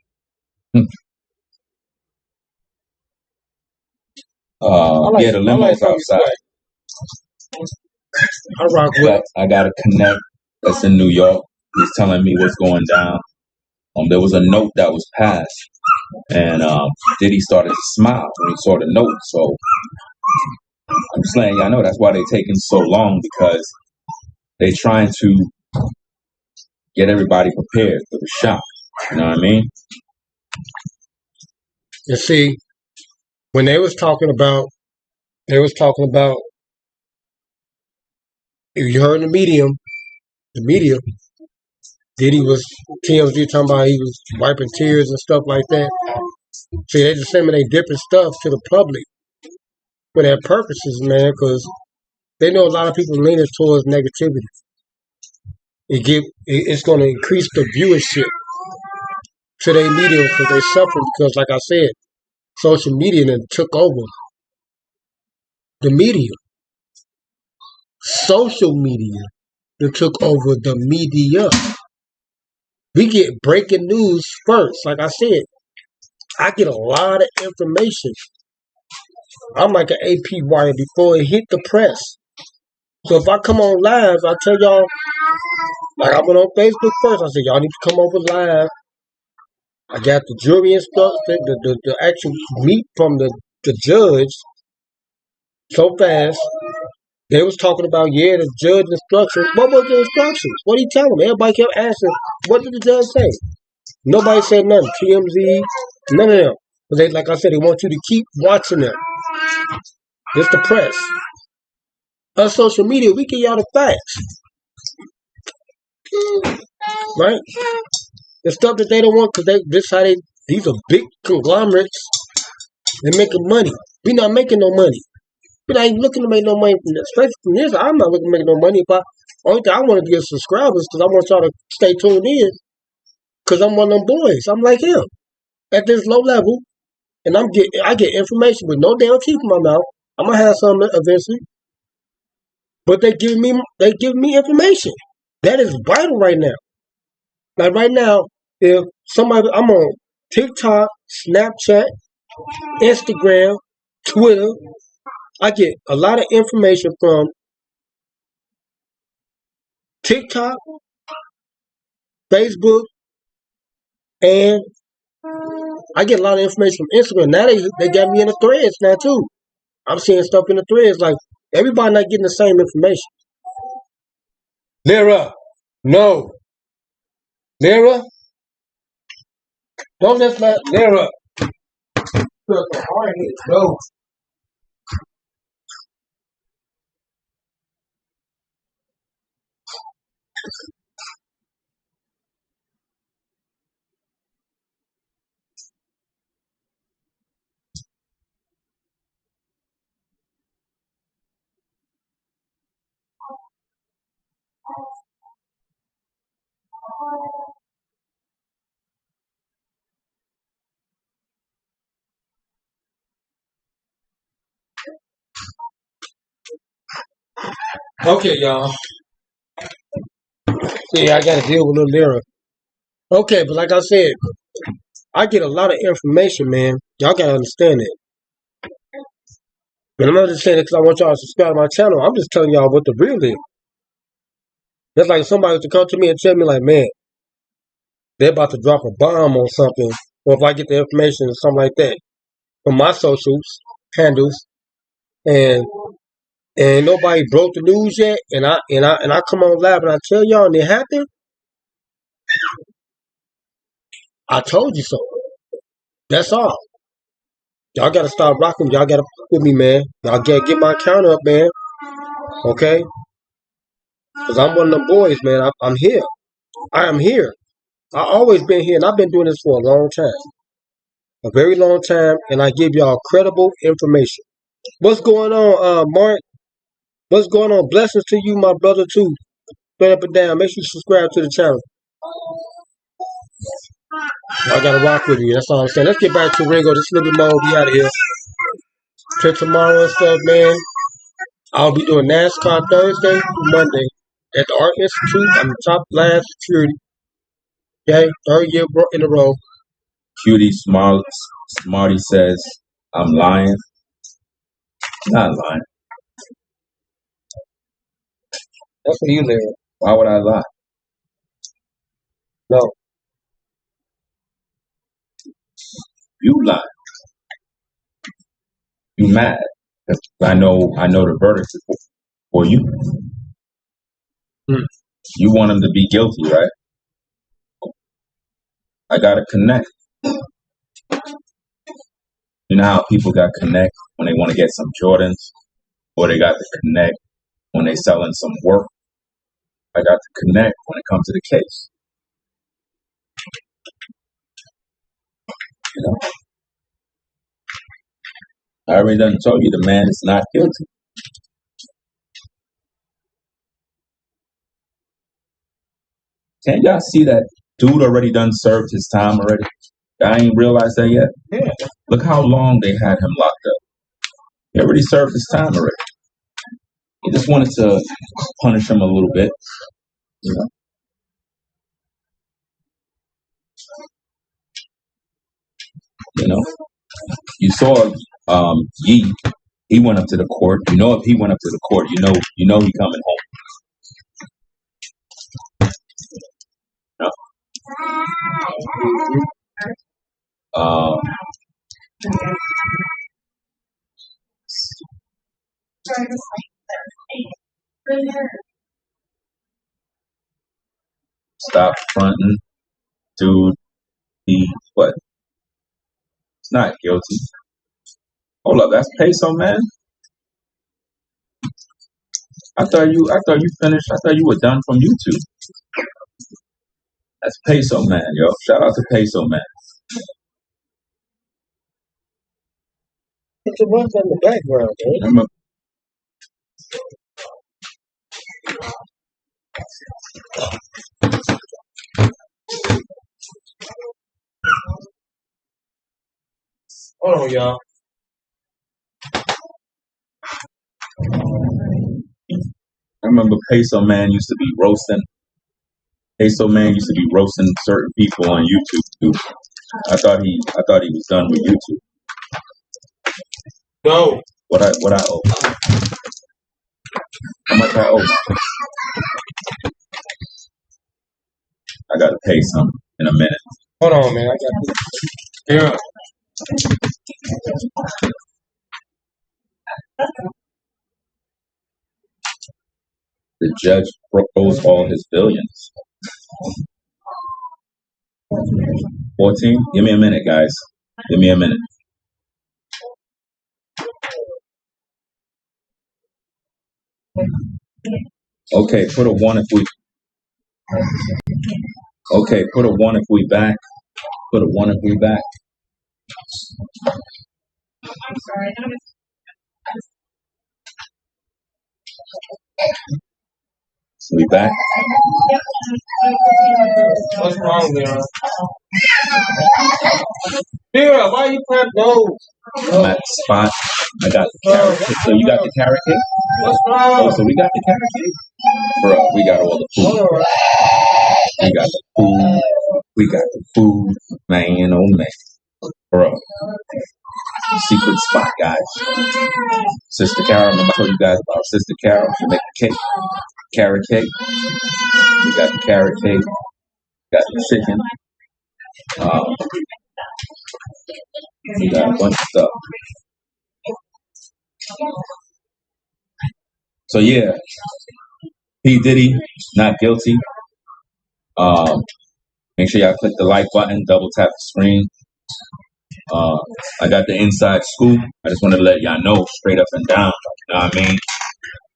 Yeah, the limo's outside. I rock with. I got a connect that's in New York. He's telling me what's going down. There was a note that was passed, and Diddy started to smile when he saw the note. So I'm just letting y'all know that's why they're taking so long, because they're trying to get everybody prepared for the shock. You know what I mean? You see, when they was talking about, if you heard the media, Diddy was, TMZ talking about he was wiping tears and stuff like that. See, they disseminate different stuff to the public for their purposes, man, because they know a lot of people leaning towards negativity. It's going to increase the viewership to their media because they suffer because, like I said, social media then took over the media. Social media that took over the media. We get breaking news first. Like I said, I get a lot of information. I'm like an AP wire before it hit the press. So if I come on live, I tell y'all, like I went on Facebook first, I said, y'all need to come over live. I got the jury instruction, the actual meet from the judge so fast. They was talking about, the judge instructions. What was the instructions? What did he tell them? Everybody kept asking, what did the judge say? Nobody said nothing. TMZ, none of them. But they, like I said, they want you to keep watching them. It's the press. On social media, we give y'all the facts. Right? The stuff that they don't want, because these are big conglomerates. They're making money. We're not making no money. We're not even looking to make no money from this. Especially from this, I'm not looking to make no money. But only thing I want to get subscribers because I want y'all to stay tuned in. Because I'm one of them boys. I'm like him. At this low level. And I get information with no damn teeth in my mouth. I'm going to have some eventually. But they give me information. That is vital right now. Like right now, if somebody, I'm on TikTok, Snapchat, Instagram, Twitter. I get a lot of information from TikTok, Facebook, and I get a lot of information from Instagram. Now they got me in the threads now too. I'm seeing stuff in the threads like everybody not getting the same information. Lyra, no. Lyra, don't just let Lyra. No. Okay, y'all. See, I got to deal with little Lyra. Okay, but like I said, I get a lot of information, man. Y'all got to understand it. And I'm not just saying it because I want y'all to subscribe to my channel. I'm just telling y'all what the real is. That's like somebody to come to me and tell me like, man, they're about to drop a bomb on something. Or if I get the information or something like that from my socials handles, and nobody broke the news yet, and I come on live and I tell y'all and it happened. I told you so. That's all. Y'all gotta stop rocking. Y'all gotta fuck with me, man. Y'all gotta get my count up, man. Okay? Cause I'm one of them boys, man. I'm here. I am here. I always been here, and I've been doing this for a long time, a very long time, and I give y'all credible information. What's going on, Mark? What's going on? Blessings to you, my brother, too. Straight up and down. Make sure you subscribe to the channel. I gotta rock with you. That's all I'm saying. Let's get back to Ringo. Just a little bit more. We out of here. Till tomorrow and stuff, man. I'll be doing NASCAR Thursday, Monday at the Art Institute. I'm top lab security. Okay, third year in a row. Cutie Smarty says, I'm lying. Not lying. That's what you live. Why would I lie? No. You lie. You mad. Because I know the verdict is for you. You want him to be guilty, right? I gotta connect. You know how people got connect when they want to get some Jordans? Or they got to connect when they selling some work? I got to connect when it comes to the case. You know? I already done told you the man is not guilty. Can't y'all see that dude already done served his time already? I ain't realized that yet. Yeah. Look how long they had him locked up. He already served his time already. He just wanted to punish him a little bit. You know? You know? You saw Yee. He went up to the court. You know, if he went up to the court, you know he coming home. You know? Stop fronting, dude. He what? It's not guilty. Hold up, that's peso, man. I thought you finished. I thought you were done from YouTube. That's peso, man, yo. Shout out to peso, man. It's a run in the background, man. Remember, Hold on, y'all. I remember peso man used to be roasting. Peso man used to be roasting certain people on YouTube too. I thought he was done with YouTube. No. What I owe? How much I owe? I gotta pay some in a minute. Hold on, man. I got this. Yeah. The judge froze all his billions. 14? Give me a minute, guys. Give me a minute. Okay, put a 1 if we. Okay, put a 1 if we back. Put a 1 if we back. I'm sorry. We back? What's wrong, man? Mira, why you prep those? I'm at the spot. I got the carrot cake. So you got the carrot cake? What's wrong? Oh, so we got the carrot cake? Bro, we got all the food. We got the food. We got the food. Man, oh man. Bro. Secret spot, guys. Sister Carol, remember I told you guys about Sister Carol? She make the cake. Carrot cake. We got the carrot cake. Got the chicken. We got a bunch of stuff. So yeah, P Diddy not guilty. Make sure y'all click the like button, double tap the screen. I got the inside scoop. I just wanted to let y'all know straight up and down. You know what I mean?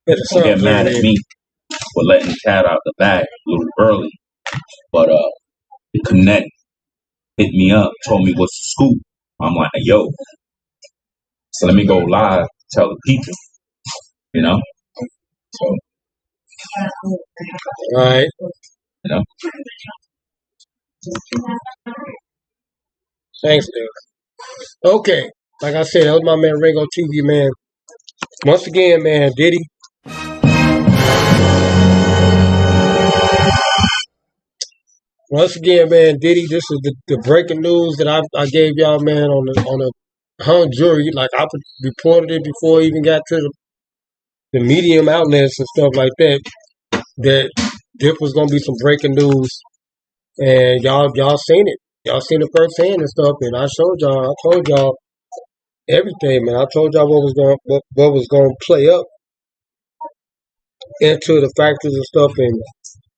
Don't get mad at me for letting the cat out the bag a little early. But the Connect hit me up, told me what's the scoop. I'm like, yo. So let me go live, tell the people. You know? So, All right. you know? Thanks, man. Okay. Like I said, that was my man Ringo TV, man. Once again, man, Diddy. Once again, man, Diddy. This is the breaking news that I gave y'all, man, on the hung jury. Like I reported it before it even got to the medium outlets and stuff like that. That this was gonna be some breaking news, and y'all seen it. Y'all seen it firsthand and stuff. And I showed y'all. I told y'all everything, man. I told y'all what was going to play up into the factors and stuff, and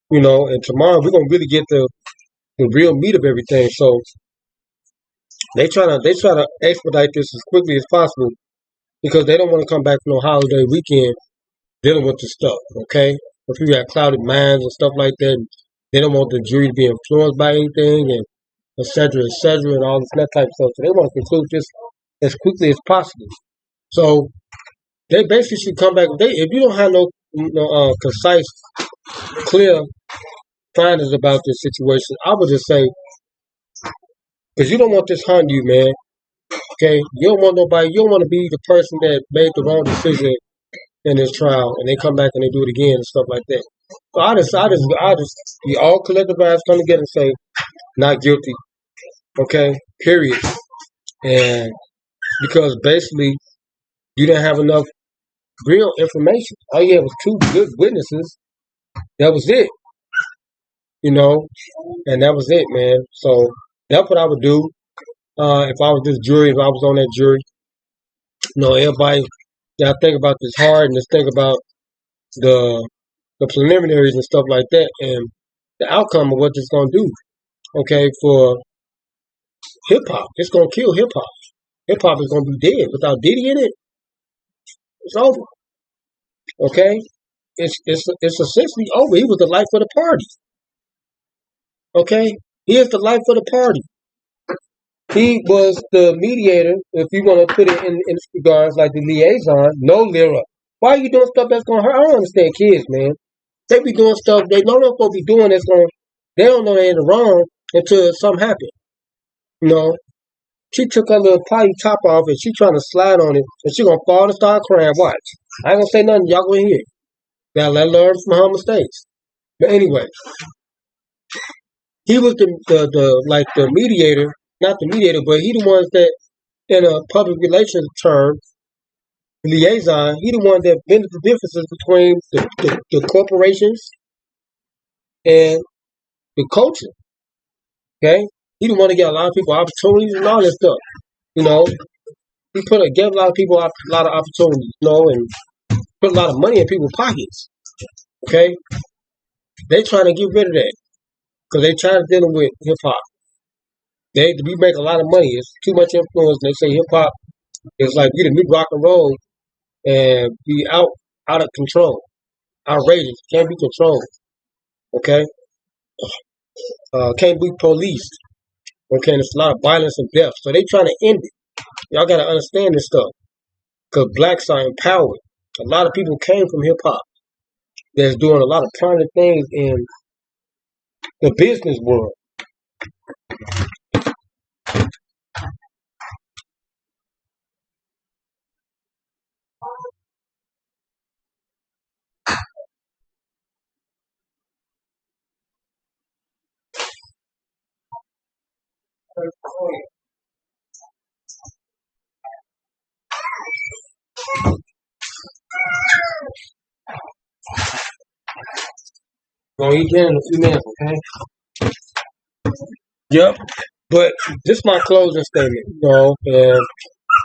you know. And tomorrow we're gonna really get the real meat of everything. So they try to expedite this as quickly as possible because they don't want to come back from no holiday weekend dealing with this stuff. Okay, if you got clouded minds and stuff like that, they don't want the jury to be influenced by anything and etc. And all this that type of stuff. So they want to conclude this as quickly as possible. So they basically should come back. If you don't have no concise, clear findings about this situation, I would just say, because you don't want this hunting you, man. Okay, you don't want nobody. You don't want to be the person that made the wrong decision in this trial, and they come back and they do it again and stuff like that. So I just, we all collective eyes come together and say, not guilty. Okay, period. And because basically you didn't have enough real information. All you had was two good witnesses. That was it. You know, and that was it, man. So that's what I would do if I was this jury, if I was on that jury. You know, everybody gotta think about this hard and just think about the preliminaries and stuff like that and the outcome of what it's gonna do. Okay, for hip hop. It's gonna kill hip hop. Hip hop is gonna be dead. Without Diddy in it, it's over. Okay? It's essentially over. He was the life of the party. Okay? He is the life of the party. He was the mediator, if you want to put it in regards, like the liaison, no lira. Why are you doing stuff that's going to hurt? I don't understand kids, man. They be doing stuff they know they're supposed to be doing that's going to, they don't know they're in the wrong until something happens. You know? She took her little potty top off and she trying to slide on it and she going to fall and start crying. Watch. I ain't going to say nothing. Y'all going to hear it. Now let her learn from her mistakes. But anyway, he was the mediator, not the mediator, but he the ones that, in a public relations term, liaison, he the one that bended the differences between the corporations and the culture. Okay? He the one that get a lot of people opportunities and all this stuff. You know, he gave a lot of people a lot of opportunities, you know, and put a lot of money in people's pockets. Okay? They trying to get rid of that because they trying to deal with hip hop. We make a lot of money. It's too much influence. They say hip hop is like we the new rock and roll and be out of control, outrageous, can't be controlled. Okay, can't be policed. Okay, and it's a lot of violence and death. So they trying to end it. Y'all got to understand this stuff because blacks are empowered. A lot of people came from hip hop that's doing a lot of prominent things in the business world. Gonna eat dinner in a few minutes, okay? Yep. But this is my closing statement, you know, and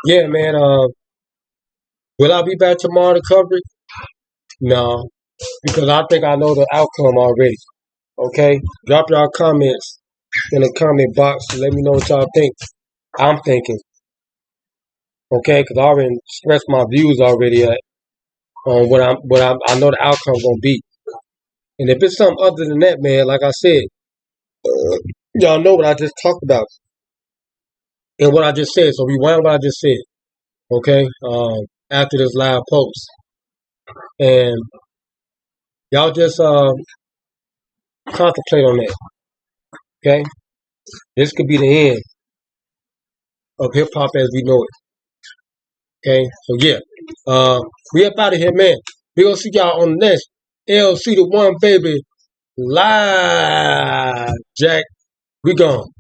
yeah, man, Will I be back tomorrow to cover it? No, because I think I know the outcome already. Okay? Drop y'all comments in the comment box and let me know what y'all think. I'm thinking. Okay? Because I already expressed my views already on I know the outcome gonna be. And if it's something other than that, man, like I said, y'all know what I just talked about and what I just said. So rewind what I just said. Okay? After this live post. And y'all just contemplate on that. Okay? This could be the end of hip hop as we know it. Okay? So yeah. We up out of here, man. We gonna see y'all on the next LC the One Baby live. Jack, we gone.